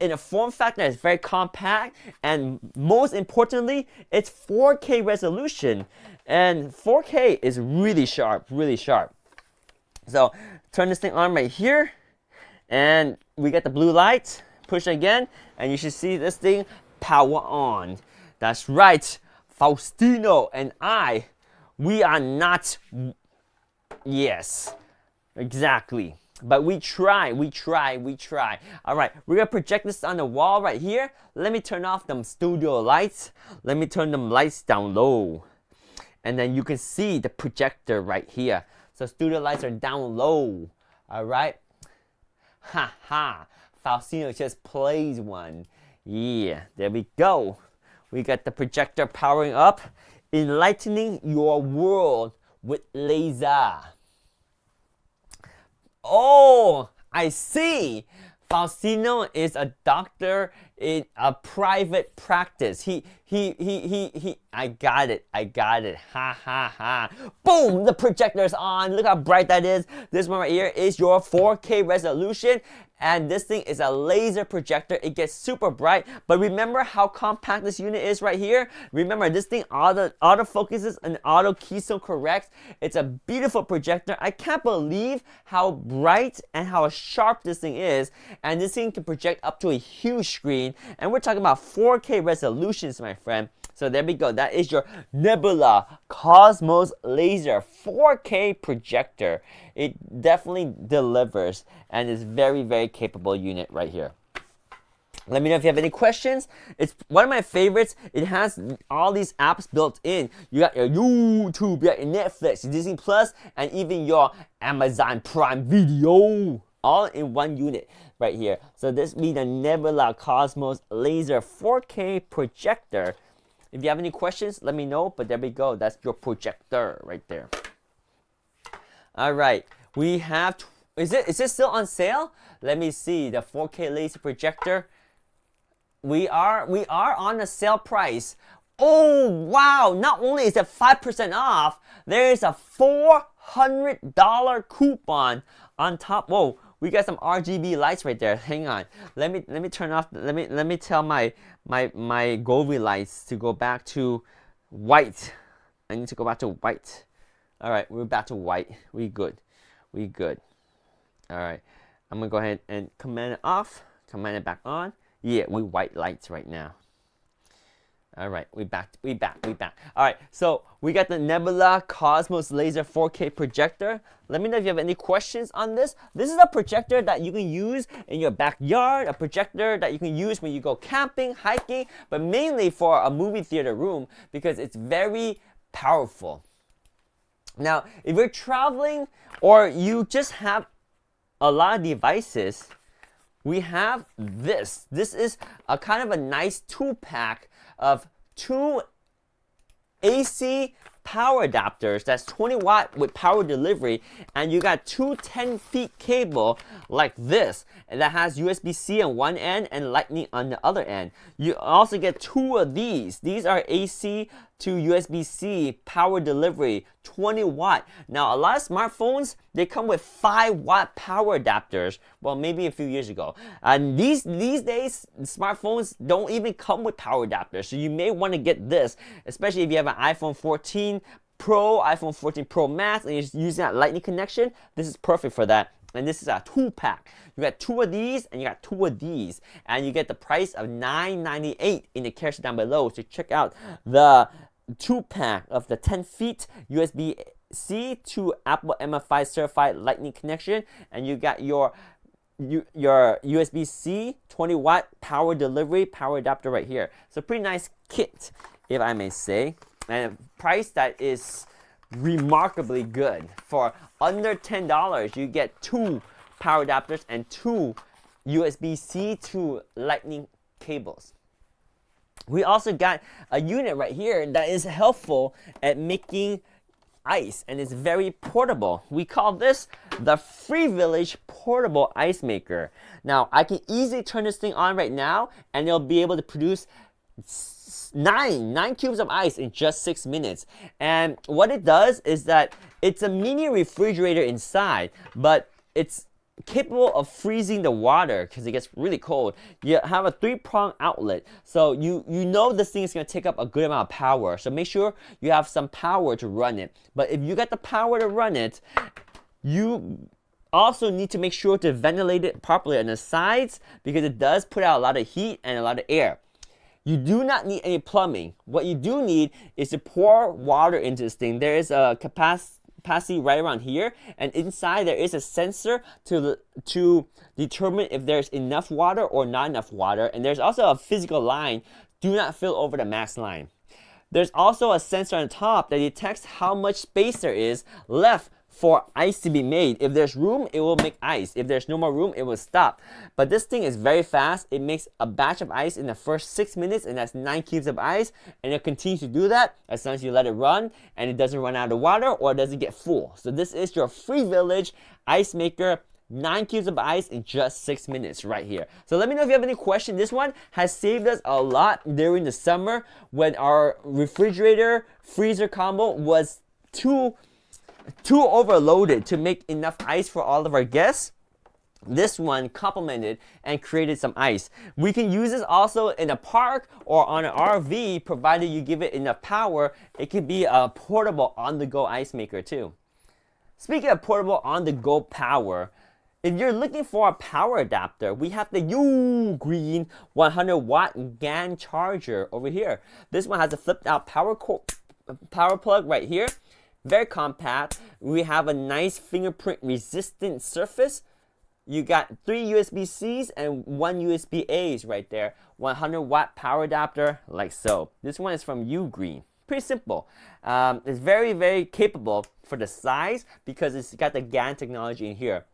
A: a form factor that is very compact, and most importantly, it's 4K resolution. And 4K is really sharp, really sharp. So turn this thing on right here, and we get the blue light. Push again, and you should see this thing power on. That's right, Faustino and I, we are not, yes, exactly. But we try. All right, we're gonna project this on the wall right here. Let me turn off them studio lights. Let me turn them lights down low. And then you can see the projector right here. So studio lights are down low. All right. Ha ha. Faustino just plays one. Yeah, there we go. We got the projector powering up, enlightening your world with laser. Oh, I see. Faustino is a doctor in a private practice. I got it. Ha ha ha. Boom, the projector's on. Look how bright that is. This one right here is your 4K resolution. And this thing is a laser projector. It gets super bright. But remember how compact this unit is right here? Remember, this thing auto focuses and auto keystone corrects. It's a beautiful projector. I can't believe how bright and how sharp this thing is. And this thing can project up to a huge screen. And we're talking about 4K resolutions, my friend. So there we go. That is your Nebula Cosmos Laser 4K projector. It definitely delivers and is very, very capable unit right here. Let me know if you have any questions. It's one of my favorites. It has all these apps built in. You got your YouTube, you got your Netflix, your Disney Plus, and even your Amazon Prime Video. All in one unit right here. So this be the Nebula Cosmos Laser 4K projector. If you have any questions, let me know. But there we go. That's your projector right there. All right. We have... Is it still on sale? Let me see. The 4K laser projector. We are on a sale price. Oh, wow. Not only is it 5% off, there is a $400 coupon on top. Whoa. We got some RGB lights right there. Hang on. Let me turn off. Let me tell my Govee lights to go back to white. I need to go back to white. All right, we're back to white. We good. All right. I'm gonna go ahead and command it off. Command it back on. Yeah, we white lights right now. All right, we back. All right, so we got the Nebula Cosmos Laser 4K projector. Let me know if you have any questions on this. This is a projector that you can use in your backyard, a projector that you can use when you go camping, hiking, but mainly for a movie theater room because it's very powerful. Now, if you're traveling or you just have a lot of devices, we have this. This is a kind of a nice two-pack of two AC power adapters. That's 20 watt with power delivery, and you got two 10-feet cable like this, and that has USB-C on one end and Lightning on the other end. You also get two of these. These are AC to USB-C power delivery, 20 watt. Now, a lot of smartphones, they come with 5 watt power adapters. Well, maybe a few years ago. And these days, smartphones don't even come with power adapters. So you may want to get this, especially if you have an iPhone 14 Pro, iPhone 14 Pro Max, and you're using that Lightning connection. This is perfect for that. And this is a two-pack. You got two of these, and you got two of these. And you get the price of $998 in the carousel down below. So check out the two-pack of the 10 feet USB-C to Apple MFI certified Lightning connection. And you got your USB-C 20 watt power delivery power adapter right here. So pretty nice kit, if I may say. And a price that is remarkably good. For under $10, you get two power adapters and two USB-C to Lightning cables. We also got a unit right here that is helpful at making ice, and it's very portable. We call this the Free Village Portable Ice Maker. Now, I can easily turn this thing on right now, and it'll be able to produce nine cubes of ice in just 6 minutes. And what it does is that it's a mini refrigerator inside, but it's capable of freezing the water because it gets really cold. You have a 3-prong outlet, so you know this thing is going to take up a good amount of power. So make sure you have some power to run it. But if you got the power to run it, you also need to make sure to ventilate it properly on the sides because it does put out a lot of heat and a lot of air. You do not need any plumbing. What you do need is to pour water into this thing. There is a capacity right around here, and inside there is a sensor to determine if there's enough water or not enough water. And there's also a physical line. Do not fill over the max line. There's also a sensor on top that detects how much space there is left for ice to be made. If there's room, it will make ice. If there's no more room, it will stop. But this thing is very fast. It makes a batch of ice in the first 6 minutes, and that's 9 cubes of ice. And it continues to do that as long as you let it run, and it doesn't run out of water or it doesn't get full. So this is your Free Village ice maker. 9 cubes of ice in just 6 minutes right here. So let me know if you have any questions. This one has saved us a lot during the summer when our refrigerator freezer combo was too overloaded to make enough ice for all of our guests. This one complemented and created some ice. We can use this also in a park or on an RV, provided you give it enough power. It can be a portable on-the-go ice maker too. Speaking of portable on-the-go power, if you're looking for a power adapter, we have the Ugreen 100 watt GAN charger over here. This one has a flipped out power plug right here. Very compact. We have a nice fingerprint resistant surface. You got 3 USB-Cs and 1 USB-A's right there. 100 watt power adapter like so. This one is from Ugreen. Pretty simple. It's very, very capable for the size because it's got the GAN technology in here.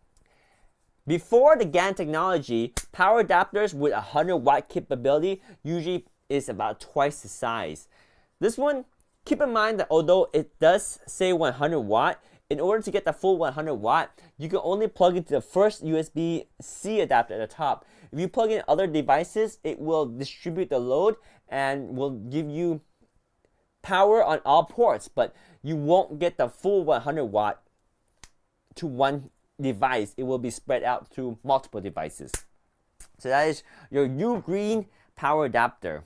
A: Before the GAN technology, power adapters with 100 watt capability usually is about twice the size. This one, keep in mind that although it does say 100 watt, in order to get the full 100 watt, you can only plug into the first USB-C adapter at the top. If you plug in other devices, it will distribute the load and will give you power on all ports, but you won't get the full 100 watt to one device. It will be spread out through multiple devices. So that is your Ugreen power adapter.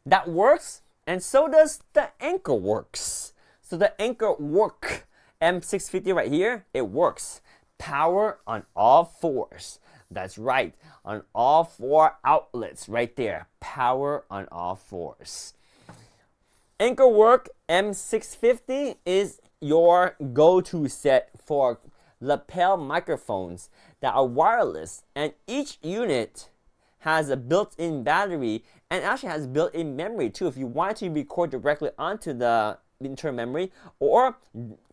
A: That works, and so does the Anker Works. So the Anker Work M650 right here, it works. Power on all fours. That's right, on all 4 outlets right there. Power on all fours. Anker Work M650 is your go-to set for lapel microphones that are wireless, and each unit has a built-in battery and actually has built-in memory too if you want to record directly onto the internal memory or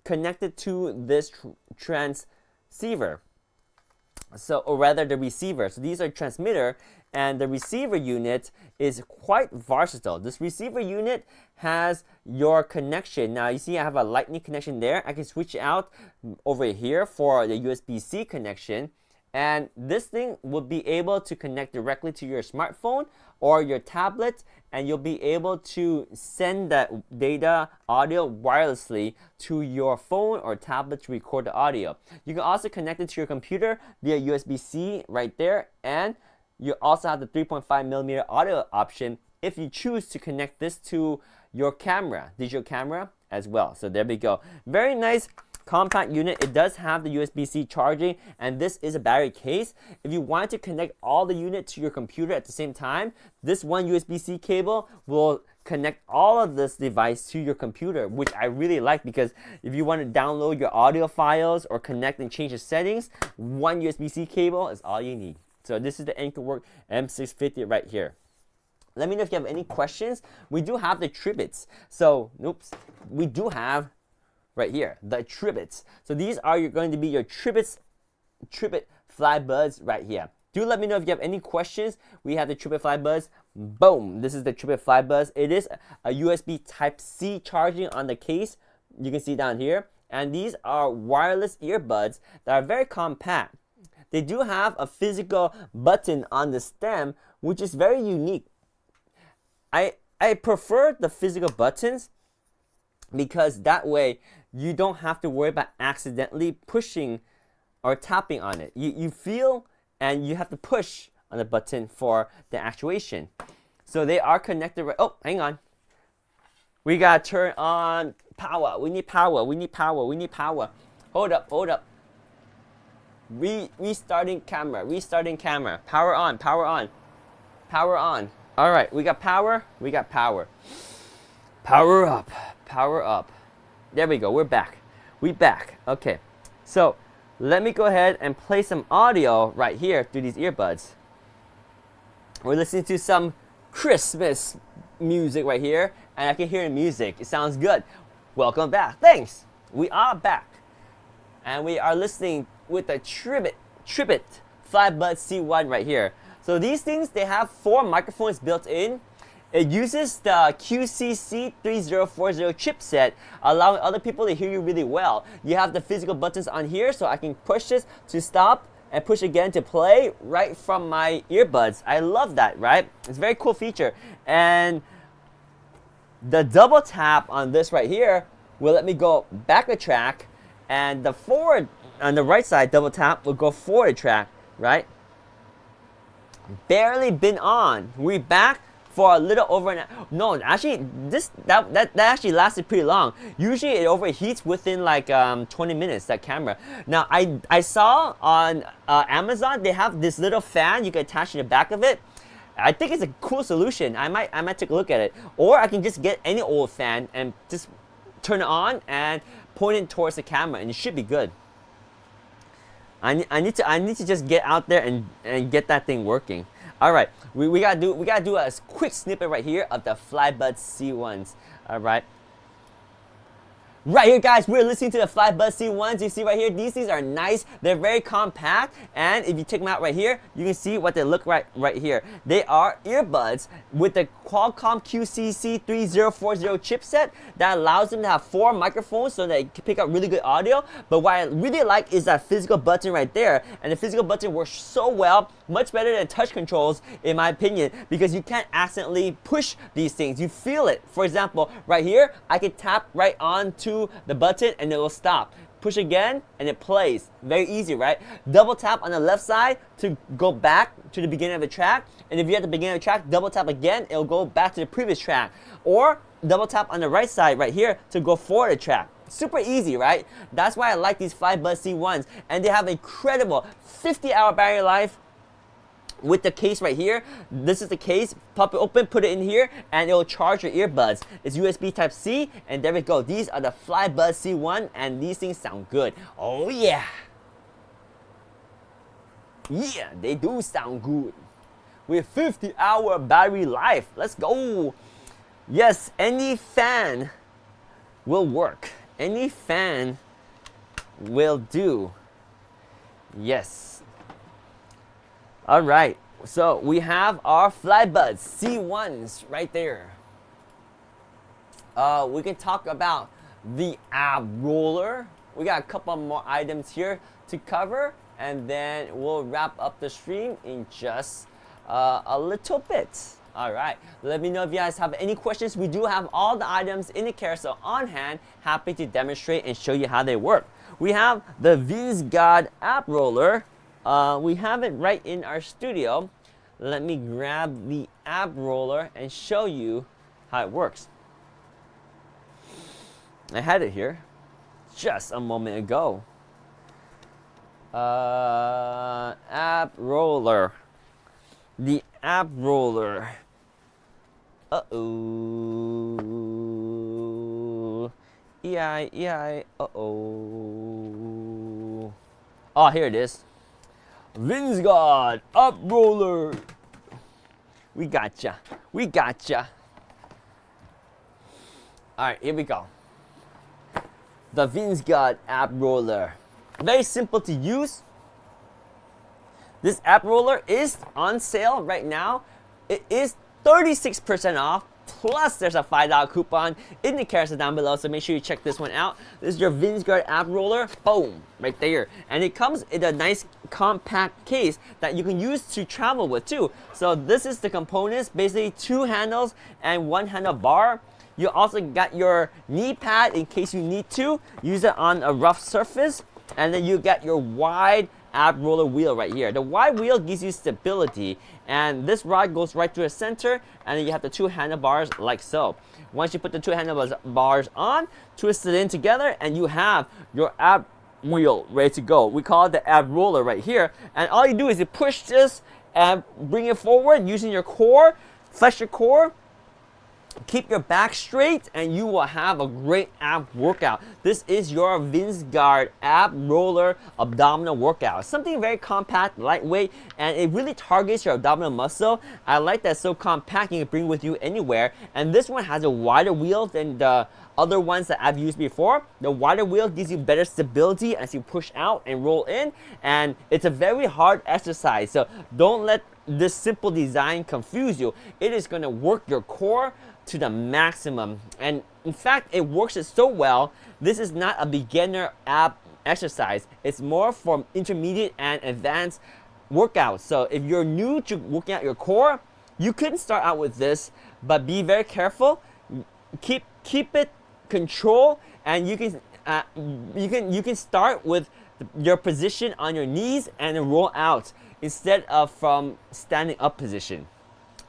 A: connect it to this transceiver. So, or rather the receiver. So these are transmitter, and the receiver unit is quite versatile. This receiver unit has your connection. Now you see I have a lightning connection there. I can switch it out over here for the USB-C connection. And this thing will be able to connect directly to your smartphone or your tablet, and you'll be able to send that data audio wirelessly to your phone or tablet to record the audio. You can also connect it to your computer via USB-C right there, and you also have the 3.5mm audio option if you choose to connect this to your camera, digital camera as well. So there we go. Very nice compact unit. It does have the USB-C charging, and this is a battery case. If you want to connect all the units to your computer at the same time, this one USB-C cable will connect all of this device to your computer, which I really like, because if you want to download your audio files or connect and change the settings, one USB-C cable is all you need. So this is the Anker Work M650 right here. Let me know if you have any questions. We do have the Tribits. So, we do have right here, the Tribits. So these are going to be your Tribit FlyBuds right here. Do let me know if you have any questions. We have the Tribit FlyBuds. Boom! This is the Tribit FlyBuds. It is a USB Type-C charging on the case. You can see down here. And these are wireless earbuds that are very compact. They do have a physical button on the stem, which is very unique. I prefer the physical buttons because that way you don't have to worry about accidentally pushing or tapping on it. You feel and you have to push on the button for the actuation. So they are connected right. Oh, hang on. We gotta turn on power. We need power. We need power. We need power. Hold up. Hold up. Restarting camera. Restarting camera. Power on. Power on. Power on. All right. We got power. We got power. Power up. Power up. There we go. We're back. We back. Okay. So let me go ahead and play some audio right here through these earbuds. We're listening to some Christmas music right here, and I can hear the music. It sounds good. Welcome back. Thanks. We are back. and we are listening with the Tribit FlyBuds C1 right here. So these things, they have 4 microphones built in. It uses the QCC3040 chipset, allowing other people to hear you really well. You have the physical buttons on here, so I can push this to stop and push again to play right from my earbuds. I love that, right? It's a very cool feature. And the double tap on this right here will let me go back a track, and the forward on the right side double tap will go forward a track, right? Barely been on. We're back for a little over an hour. No, actually, that actually lasted pretty long. Usually it overheats within like 20 minutes, that camera. Now, I saw on Amazon, they have this little fan you can attach to the back of it. I think it's a cool solution. I might take a look at it. Or I can just get any old fan and just turn it on and point it towards the camera, and it should be good. I need to just get out there and get that thing working. All right, we gotta do a quick snippet right here of the FlyBuds C1s. All right. Right here, guys, we're listening to the FlyBuds C1s. You see right here, these things are nice. They're very compact, and if you take them out right here, you can see what they look right here. They are earbuds with the Qualcomm QCC3040 chipset that allows them to have 4 microphones so they can pick up really good audio. But what I really like is that physical button right there, and the physical button works so well, much better than touch controls in my opinion, because you can't accidentally push these things. You feel it. For example, right here, I can tap right onto the button and it will stop. Push again and it plays. Very easy, right? Double tap on the left side to go back to the beginning of the track, and if you're at the beginning of the track, double tap again, it'll go back to the previous track. Or double tap on the right side right here to go forward the track. Super easy, right? That's why I like these FlyBuds C1s, and they have an incredible 50-hour battery life. With the case right here, this is the case. Pop it open, put it in here, and it will charge your earbuds. It's USB Type-C, and there we go. These are the FlyBuds C1, and these things sound good. Oh yeah! Yeah, they do sound good. With 50-hour battery life. Let's go! Yes, any fan will work. Any fan will do. Yes. All right, so we have our FlyBuds C1s right there. We can talk about the app roller. We got a couple more items here to cover, and then we'll wrap up the stream in just a little bit. All right, let me know if you guys have any questions. We do have all the items in the carousel on hand. Happy to demonstrate and show you how they work. We have the VinsGod app roller. We have it right in our studio. Let me grab the app roller and show you how it works. I had it here just a moment ago. App roller. The app roller. Uh-oh. E-I, uh-oh. Oh, here it is. VinsGod App Roller. We gotcha. We gotcha. Alright, here we go. The VinsGod App Roller. Very simple to use. This app roller is on sale right now. It is 36% off. Plus, there's a $5 coupon in the carousel down below, so make sure you check this one out. This is your VinsGod app roller. Boom, right there. And it comes in a nice compact case that you can use to travel with too. So this is the components, basically 2 handles and 1 handlebar. You also got your knee pad in case you need to use it on a rough surface. And then you got your wide app roller wheel right here. The wide wheel gives you stability, and this rod goes right through the center, and then you have the 2 handlebars like so. Once you put the 2 handlebars on, twist it in together, and you have your app wheel ready to go. We call it the app roller right here, and all you do is you push this and bring it forward using your core, flex your core, Keep your back straight and you will have a great ab workout. This is your Vinceguard ab roller abdominal workout. Something very compact, lightweight, and it really targets your abdominal muscle. I like that it's so compact you can bring with you anywhere. And this one has a wider wheel than the other ones that I've used before. The wider wheel gives you better stability as you push out and roll in, and it's a very hard exercise. So don't let this simple design confuse you. It is going to work your core to the maximum, and in fact it works it so well. This is not a beginner ab exercise. It's more for intermediate and advanced workouts. So if you're new to working out your core, you can start out with this, but be very careful. Keep it control, and you can start with your position on your knees and then roll out instead of from standing up position.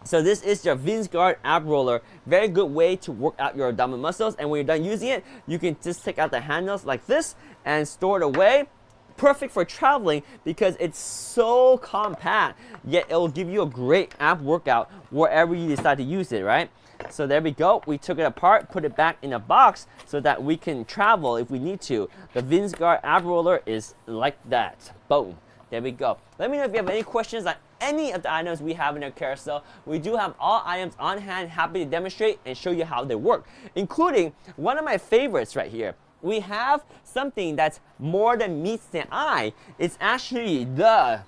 A: So this is your Vinceguard ab roller. Very good way to work out your abdominal muscles, and when you're done using it, you can just take out the handles like this and store it away. Perfect for traveling because it's so compact, yet it will give you a great ab workout wherever you decide to use it, right? So there we go. We took it apart, put it back in a box so that we can travel if we need to. The Vinceguard ab roller is like that. Boom. There we go. Let me know if you have any questions on any of the items we have in our carousel. We do have all items on hand, happy to demonstrate and show you how they work, including one of my favorites right here. We have something that's more than meets the eye. It's actually the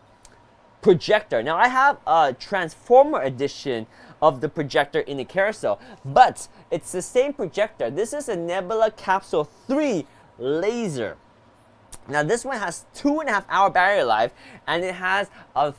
A: projector. Now I have a Transformer edition of the projector in the carousel, but it's the same projector. This is a Nebula Capsule 3 laser. Now this one has 2.5 hour battery life, and it has a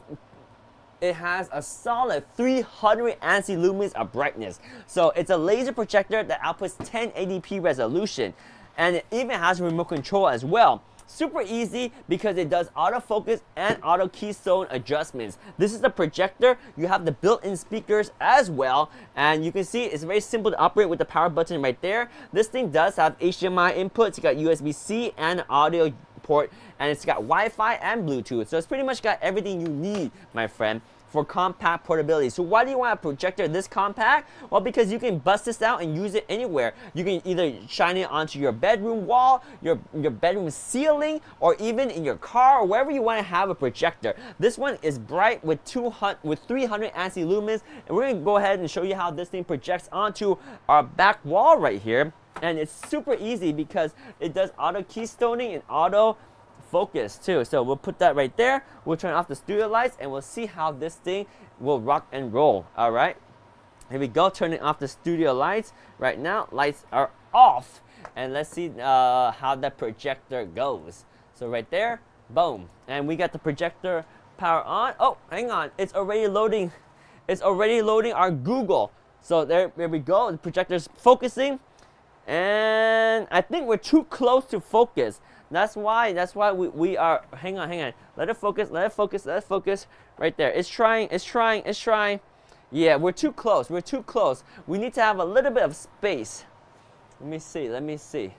A: solid 300 ANSI lumens of brightness. So it's a laser projector that outputs 1080p resolution, and it even has remote control as well. Super easy because it does autofocus and auto keystone adjustments. This is the projector. You have the built-in speakers as well, and you can see it's very simple to operate with the power button right there. This thing does have HDMI inputs. You got USB-C and audio port, and it's got Wi-Fi and Bluetooth. So it's pretty much got everything you need, my friend, for compact portability. So why do you want a projector this compact? Well, because you can bust this out and use it anywhere. You can either shine it onto your bedroom wall, your bedroom ceiling, or even in your car, or wherever you want to have a projector. This one is bright with 300 ANSI lumens, and we're gonna go ahead and show you how this thing projects onto our back wall right here. And it's super easy because it does auto keystoning and auto focus too. So we'll put that right there. We'll turn off the studio lights and we'll see how this thing will rock and roll. All right, here we go, turning off the studio lights right now. Lights are off, and let's see how that projector goes. So right there, boom, and we got the projector power on. Oh, hang on, it's already loading. It's already loading our Google. So there we go. The projector's focusing, and I think we're too close to focus. That's why we are, hang on. Let it focus. Right there. It's trying. Yeah, we're too close. We need to have a little bit of space. Let me see.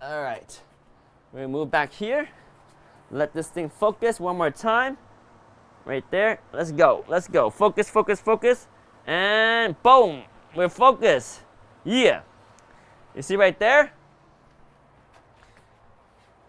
A: All right. We're gonna move back here. Let this thing focus one more time. Right there. Let's go. Focus. And boom. We're focused. Yeah. You see right there?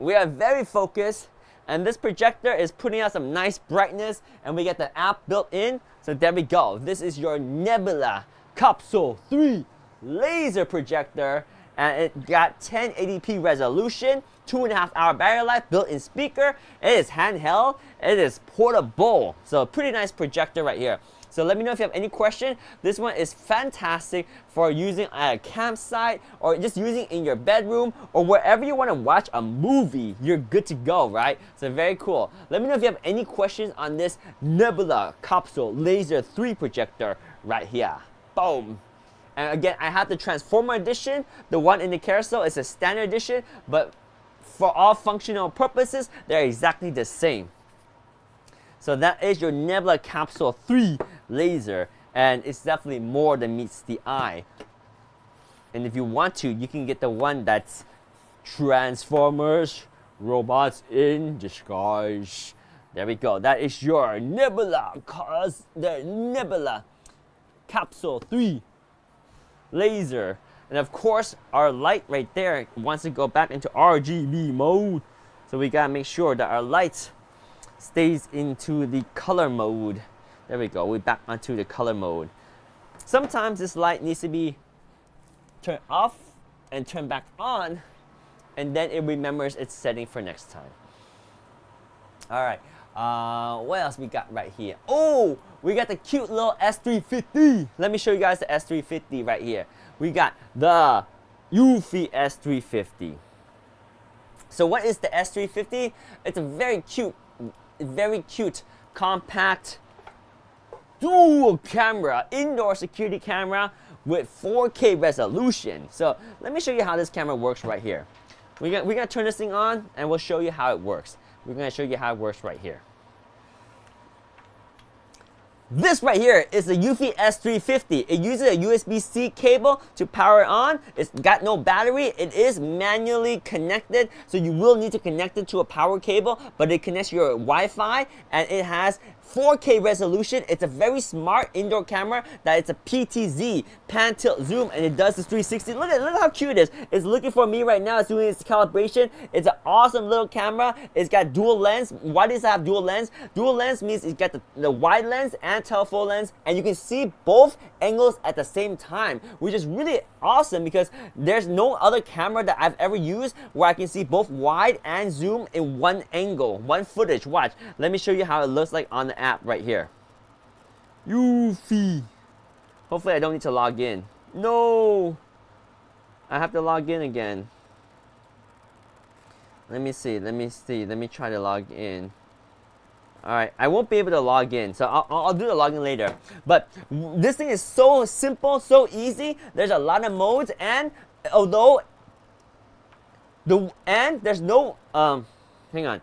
A: We are very focused, and this projector is putting out some nice brightness, and we get the app built in. So there we go. This is your Nebula Capsule 3 laser projector, and it got 1080p resolution, 2.5 hour battery life, built-in speaker. It is handheld. It is portable. So pretty nice projector right here. So let me know if you have any question. This one is fantastic for using at a campsite or just using in your bedroom or wherever you want to watch a movie. You're good to go, right? So very cool. Let me know if you have any questions on this Nebula Capsule Laser 3 projector right here. Boom. And again, I have the Transformer edition. The one in the carousel is a standard edition, but for all functional purposes, they're exactly the same. So that is your Nebula Capsule 3 laser, and it's definitely more than meets the eye. And if you want to, you can get the one that's Transformers, robots in disguise. There we go. That is your Nebula, cause the Nebula Capsule 3 laser. And of course, our light right there wants to go back into RGB mode. So we gotta make sure that our light stays into the color mode. There we go, we're back onto the color mode. Sometimes this light needs to be turned off and turned back on, and then it remembers its setting for next time. All right, what else we got right here? Oh, we got the cute little S350. Let me show you guys the S350 right here. We got the Eufy S350. So what is the S350? It's a very cute, compact, dual camera, indoor security camera with 4K resolution. So let me show you how this camera works right here. We're gonna turn this thing on and we'll show you how it works. We're gonna show you how it works right here. This right here is the Eufy S350. It uses a USB-C cable to power it on. It's got no battery. It is manually connected, so you will need to connect it to a power cable, but it connects your Wi-Fi, and it has 4K resolution. It's a very smart indoor camera that it's a PTZ, pan, tilt, zoom, and it does this 360. Look at how cute it is. It's looking for me right now. It's doing its calibration. It's an awesome little camera. It's got dual lens. Why does it have dual lens? Dual lens means it's got the wide lens and telephoto lens, and you can see both angles at the same time, which is really awesome because there's no other camera that I've ever used where I can see both wide and zoom in one angle, one footage. Watch. Let me show you how it looks like on the app right here. Eufy. Hopefully I don't need to log in. No, I have to log in again. Let me see. Let me try to log in. Alright, I won't be able to log in, so I'll do the login later. But this thing is so simple, so easy. There's a lot of modes, and although there's no hang on.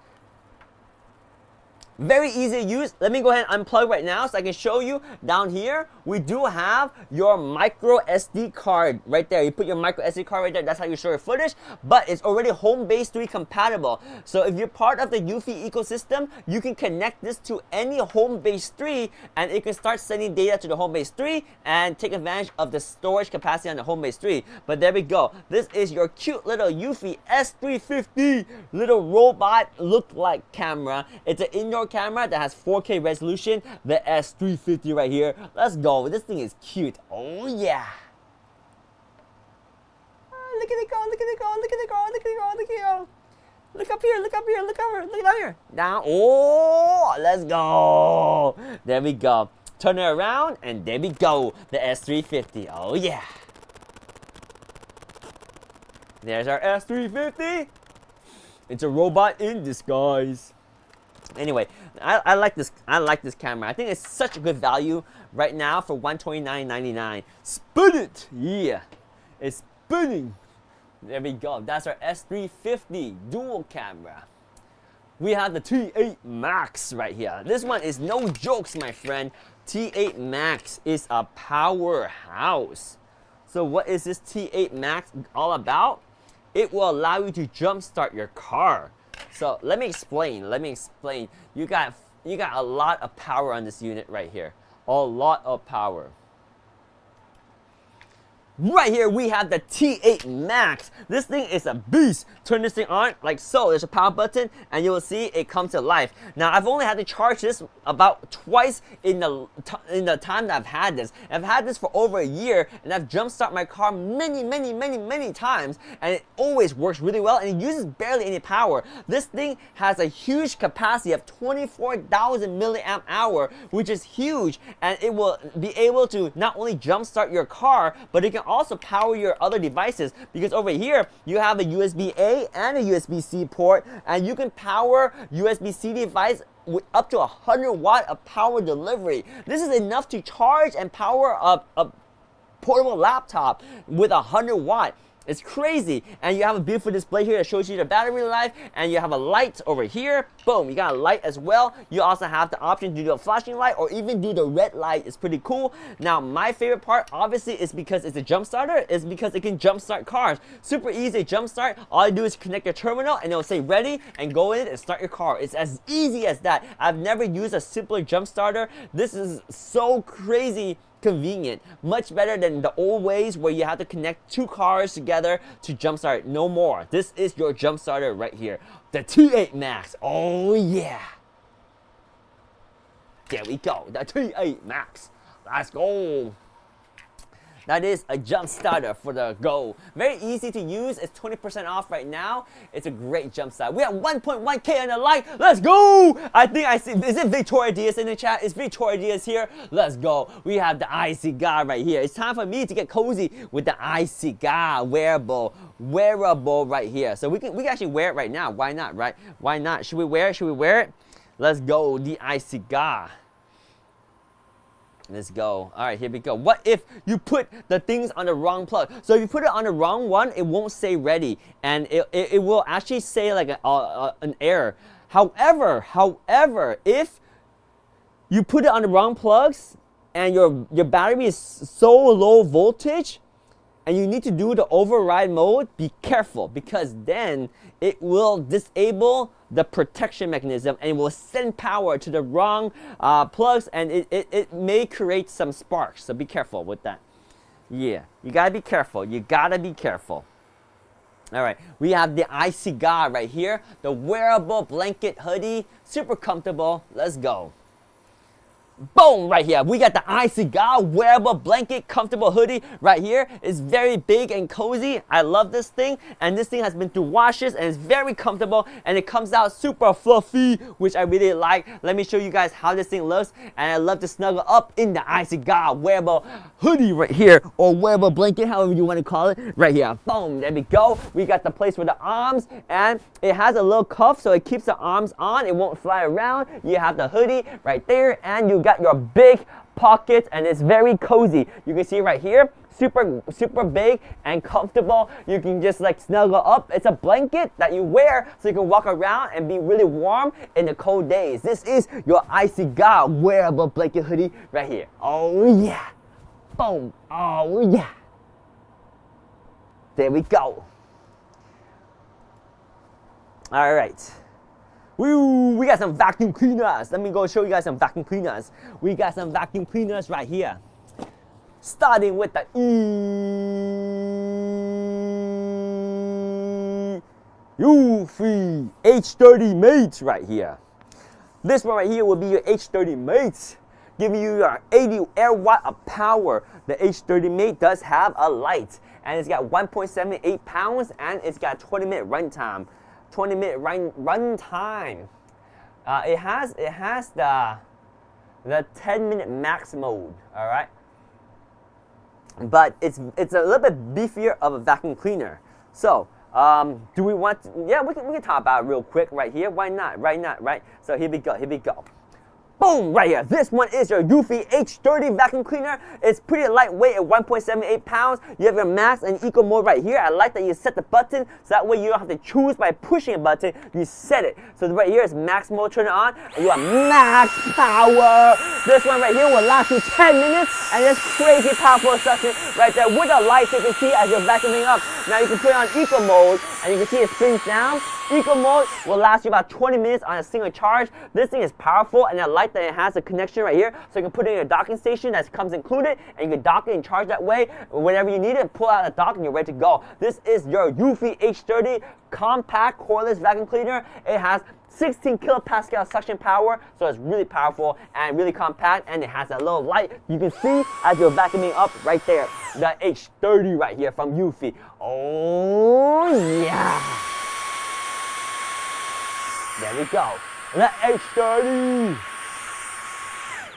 A: Very easy to use. Let me go ahead and unplug right now so I can show you. Down here, we do have your micro SD card right there. You put your micro SD card right there. That's how you show your footage. But it's already Homebase 3 compatible. So if you're part of the Eufy ecosystem, you can connect this to any Homebase 3 and it can start sending data to the Homebase 3 and take advantage of the storage capacity on the Homebase 3. But there we go. This is your cute little Eufy S350 little robot look-like camera. It's an indoor camera that has 4K resolution, the S350 right here. Let's go. This thing is cute. Oh yeah. Look at it go, look at it go, look at it go, look at it go, look at it go. Look up here, look up here, look over, look down here. Down. Oh, let's go. There we go. Turn it around and there we go. The S350. Oh yeah. There's our S350. It's a robot in disguise. Anyway, I like this. I like this camera. I think it's such a good value right now for $129.99. Spin it, yeah, it's spinning. There we go. That's our S350 dual camera. We have the T8 Max right here. This one is no jokes, my friend. T8 Max is a powerhouse. So what is this T8 Max all about? It will allow you to jumpstart your car. So let me explain. You got a lot of power on this unit right here. A lot of power. Right here we have the T8 Max. This thing is a beast. Turn this thing on like so. There's a power button and you will see it come to life. Now I've only had to charge this about twice in the time that I've had this. I've had this for over a year and I've jump started my car many times and it always works really well and it uses barely any power. This thing has a huge capacity of 24,000 milliamp hour, which is huge, and it will be able to not only jump start your car, but it can also power your other devices, because over here you have a USB-A and a USB-C port, and you can power USB-C device with up to 100 watt of power delivery. This is enough to charge and power a portable laptop with 100 watt. It's crazy. And you have a beautiful display here that shows you the battery life, and you have a light over here. Boom, you got a light as well. You also have the option to do a flashing light or even do the red light. It's pretty cool. Now, my favorite part, obviously, is because it's a jump starter, is because it can jump start cars. Super easy to jump start. All you do is connect your terminal and it'll say ready and go in and start your car. It's as easy as that. I've never used a simpler jump starter. This is so crazy convenient. Much better than the old ways where you have to connect 2 cars together to jumpstart. No more. This is your jump starter right here. The T8 Max. Oh yeah. There we go. The T8 Max. Let's go. That is a jump starter for the Go. Very easy to use. It's 20% off right now. It's a great jump starter. We have 1.1K on the like. Let's go! I think I see. Is it Victoria Diaz in the chat? Is Victoria Diaz here? Let's go. We have the iCigar right here. It's time for me to get cozy with the iCigar wearable right here. So we can actually wear it right now. Why not, right? Why not? Should we wear it? Should we wear it? Let's go. The iCigar. Let's go. All right, here we go. What if you put the things on the wrong plug? So if you put it on the wrong one, it won't say ready, and it will actually say like an error. However, if you put it on the wrong plugs and your battery is so low voltage, and you need to do the override mode, be careful, because then it will disable the protection mechanism and it will send power to the wrong plugs, and it may create some sparks. So be careful with that. Yeah, you gotta be careful. You gotta be careful. All right, we have the iCigar right here, the wearable blanket hoodie, super comfortable. Let's go. Boom, right here. We got the iCigar wearable blanket comfortable hoodie right here. It's very big and cozy. I love this thing, and this thing has been through washes and it's very comfortable, and it comes out super fluffy, which I really like. Let me show you guys how this thing looks, and I love to snuggle up in the iCigar wearable hoodie right here, or wearable blanket, however you want to call it, right here. Boom, there we go. We got the place for the arms, and it has a little cuff so it keeps the arms on. It won't fly around. You have the hoodie right there, and you got your big pockets, and it's very cozy. You can see right here, super big and comfortable. You can just like snuggle up. It's a blanket that you wear so you can walk around and be really warm in the cold days. This is your iCigar wearable blanket hoodie right here. Oh yeah. Boom. Oh yeah. There we go. All right. Woo, we got some vacuum cleaners. Let me go show you guys some vacuum cleaners. We got some vacuum cleaners right here. Starting with the Eufy H30 Mates right here. This one right here will be your H30 Mates, giving you your 80 air watt of power. The H30 Mate does have a light, and it's got 1.78 pounds, and it's got 20-minute run time. 20-minute run time. It has the 10-minute max mode. All right, but it's a little bit beefier of a vacuum cleaner. So do we want to, yeah, we can talk about it real quick right here. Why not? Right? So here we go. Boom, right here. This one is your Eufy H30 vacuum cleaner. It's pretty lightweight at 1.78 pounds. You have your max and eco mode right here. I like that you set the button so that way you don't have to choose by pushing a button. You set it. So right here is max mode, turn it on, and you have max power. This one right here will last you 10 minutes, and it's crazy powerful suction right there with the lights you can see as you're vacuuming up. Now you can put it on eco mode, and you can see it springs down. Eco mode will last you about 20 minutes on a single charge. This thing is powerful, and I like that it has a connection right here, so you can put it in your docking station that comes included, and you can dock it and charge that way. Whenever you need it, pull out the dock and you're ready to go. This is your Eufy H30 compact cordless vacuum cleaner. It has 16 kilopascal suction power, so it's really powerful and really compact, and it has a little light you can see as you're vacuuming up right there. The H30 right here from Eufy. Oh yeah! There we go. The H30.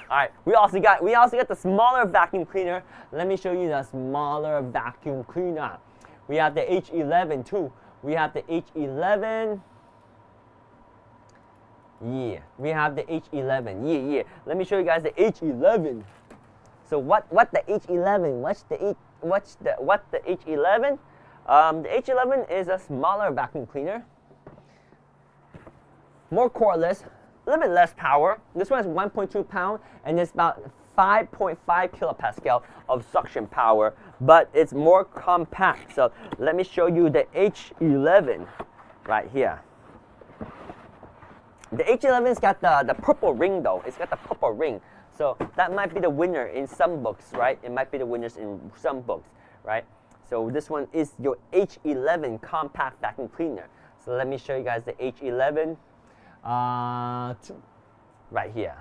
A: All right, we also got the smaller vacuum cleaner. Let me show you the smaller vacuum cleaner. We have the H11 too. We have the H11. Yeah, we have the H11. Yeah. Let me show you guys the H11. So what the H11? What's the H11? The H11 is a smaller vacuum cleaner. More cordless, a little bit less power. This one is 1.2 pounds, and it's about 5.5 kilopascal of suction power, but it's more compact. So let me show you the H11 right here. The H11's got the purple ring though. It's got the purple ring. So that might be the winner in some books, right? It might be the winners in some books, right? So this one is your H11 compact vacuum cleaner. So let me show you guys the H11 right here.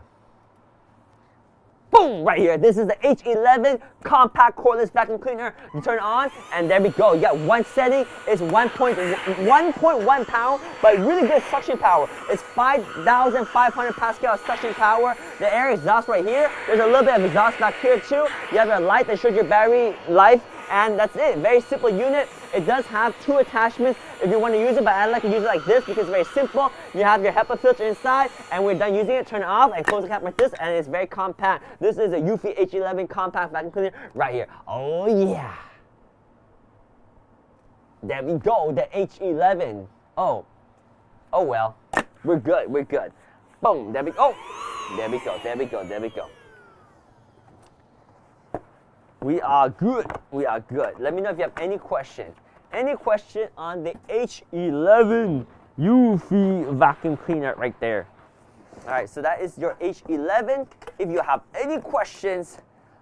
A: Boom! Right here. This is the H11 compact cordless vacuum cleaner. You turn it on, and there we go. You got one setting. It's 1.1 pound, but really good suction power. It's 5,500 pascal suction power. The air exhaust right here. There's a little bit of exhaust back here too. You have a light that shows your battery life, and that's it. Very simple unit. It does have 2 attachments if you want to use it, but I like to use it like this because it's very simple. You have your HEPA filter inside, and we're done using it. Turn it off and close the cap like this, and it's very compact. This is a Eufy H11 compact vacuum cleaner right here. Oh yeah. There we go, the H11. Oh well. We're good, we're good. Boom, there we go. There we go, there we go, there we go. We are good. We are good. Let me know if you have any question. Any question on the H11 Eufy vacuum cleaner right there. All right, so that is your H11. If you have any questions,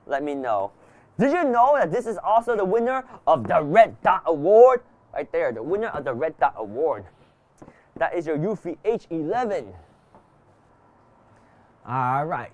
A: let me know. Did you know that this is also the winner of the Red Dot Award? Right there, the winner of the Red Dot Award. That is your Eufy H11. All right.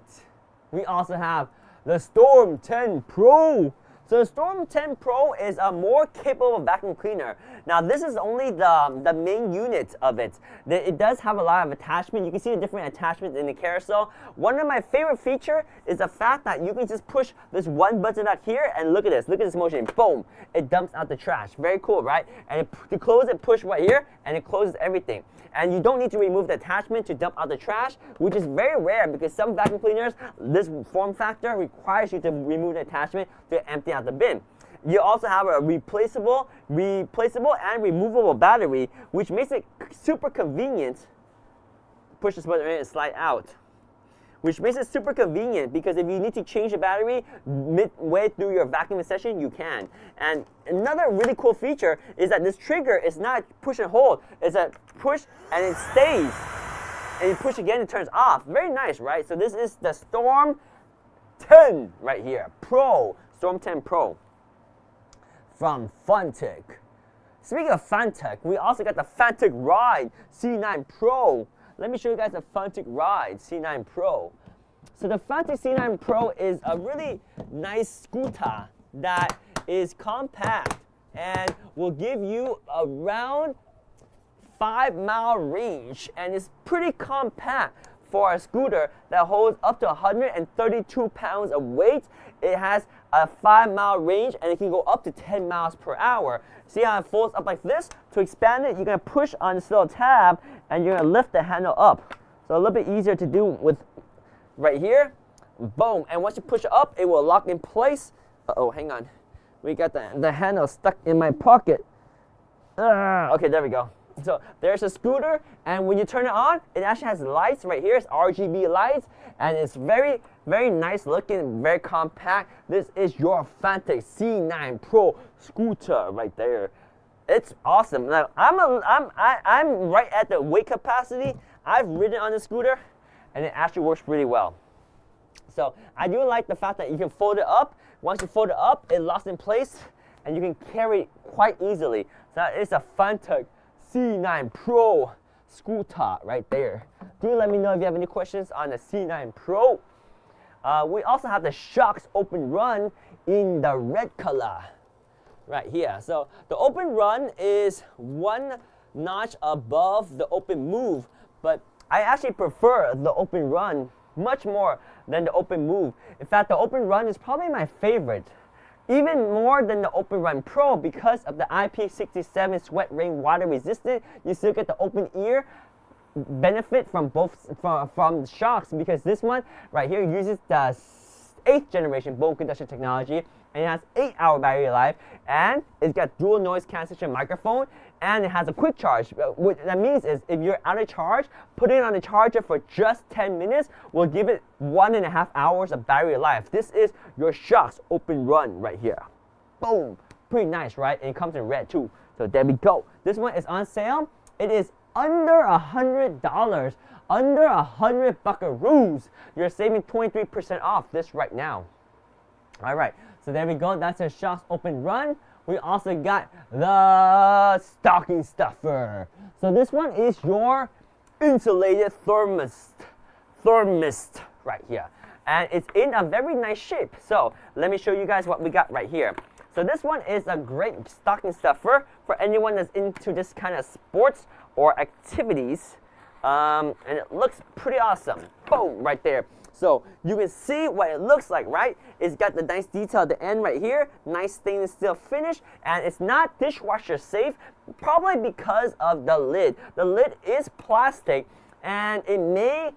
A: We also have the Storm 10 Pro. So the Storm 10 Pro is a more capable vacuum cleaner. Now this is only the main unit of it. It does have a lot of attachment. You can see the different attachments in the carousel. One of my favorite feature is the fact that you can just push this one button out here, and look at this motion. Boom, it dumps out the trash. Very cool, right? And to close it, push right here, and it closes everything. And you don't need to remove the attachment to dump out the trash, which is very rare because some vacuum cleaners, this form factor requires you to remove the attachment to empty out the bin. You also have a replaceable and removable battery, which makes it super convenient. Push this button and slide out. Which makes it super convenient because if you need to change the battery midway through your vacuuming session, you can. And another really cool feature is that this trigger is not push and hold. It's a push and it stays. And you push again, it turns off. Very nice, right? So this is the Storm 10 right here. Pro. Storm 10 Pro. From Funtech. Speaking of Funtech, we also got the Funtech Ride C9 Pro. Let me show you guys the Funtech Ride C9 Pro. So the Funtech C9 Pro is a really nice scooter that is compact and will give you around 5-mile range, and it's pretty compact for a scooter that holds up to 132 pounds of weight. It has a 5-mile range, and it can go up to 10 miles per hour. See how it folds up like this? To expand it, you're going to push on this little tab, and you're going to lift the handle up. So a little bit easier to do with right here. Boom. And once you push it up, it will lock in place. Uh-oh, hang on. We got the handle stuck in my pocket. Okay, there we go. So there's a scooter, and when you turn it on, it actually has lights right here. It's RGB lights, and it's very, very nice looking, very compact. This is your Funtech C9 Pro scooter right there. It's awesome. Now I'm right at the weight capacity. I've ridden on the scooter, and it actually works really well. So I do like the fact that you can fold it up. Once you fold it up, it locks in place, and you can carry it quite easily. So it's a Funtech C9 Pro scooter right there. Do let me know if you have any questions on the C9 Pro. We also have the Shocks Open Run in the red color right here. So the Open Run is one notch above the Open Move, but I actually prefer the Open Run much more than the Open Move. In fact, the Open Run is probably my favorite. Even more than the Open Run Pro because of the IP67 sweat rain water resistant. You still get the open ear benefit from from Shocks, because this one right here uses the 8th generation bone conduction technology, and it has 8-hour battery life, and it's got dual noise cancellation microphone, and it has a quick charge. What that means is if you're out of charge, putting it on the charger for just 10 minutes will give it 1.5 hours of battery life. This is your Shocks Open Run right here. Boom. Pretty nice, right? And it comes in red too. So there we go. This one is on sale. It is under $100, under 100 buckaroos. You're saving 23% off this right now. All right, so there we go. That's a Shops Open Run. We also got the stocking stuffer. So this one is your insulated thermist right here. And it's in a very nice shape. So let me show you guys what we got right here. So this one is a great stocking stuffer for anyone that's into this kind of sports or activities. And it looks pretty awesome. Boom, right there. So you can see what it looks like, right? It's got the nice detail at the end right here. Nice stainless steel finish. And it's not dishwasher safe, probably because of the lid. The lid is plastic and it may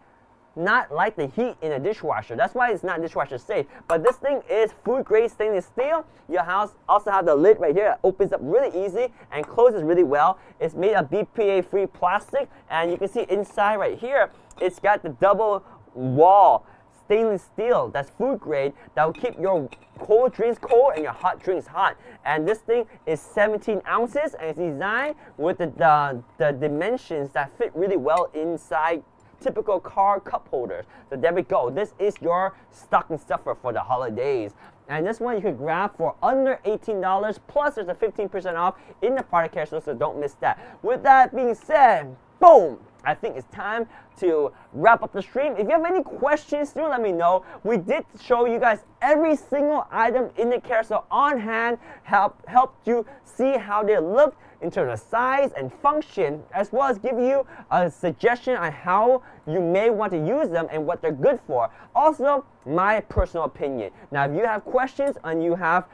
A: not like the heat in a dishwasher. That's why it's not dishwasher safe. But this thing is food grade stainless steel. Your house also has the lid right here that opens up really easy and closes really well. It's made of BPA free plastic, and you can see inside right here it's got the double wall stainless steel that's food grade that will keep your cold drinks cold and your hot drinks hot. And this thing is 17 ounces and it's designed with the dimensions that fit really well inside typical car cup holders. So there we go. This is your stocking stuffer for the holidays. And this one you could grab for under $18, plus there's a 15% off in the product care store, so don't miss that. With that being said, boom! I think it's time to wrap up the stream. If you have any questions, do let me know. We did show you guys every single item in the carousel on hand, helped you see how they look in terms of size and function, as well as give you a suggestion on how you may want to use them and what they're good for. Also, my personal opinion. Now, if you have questions and you have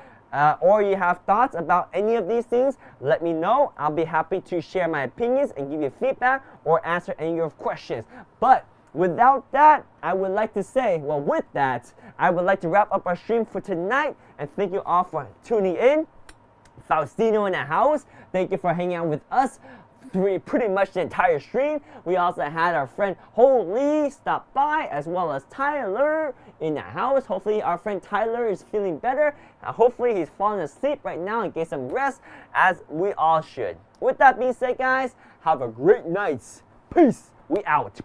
A: or you have thoughts about any of these things, let me know. I'll be happy to share my opinions and give you feedback or answer any of your questions. But without that, I would like to say, well, with that, I would like to wrap up our stream for tonight, and thank you all for tuning in. Faustino in the house, thank you for hanging out with us pretty much the entire stream. We also had our friend Ho Lee stop by, as well as Tyler in the house. Hopefully our friend Tyler is feeling better. Hopefully he's falling asleep right now and get some rest, as we all should. With that being said, guys, have a great night. Peace. We out.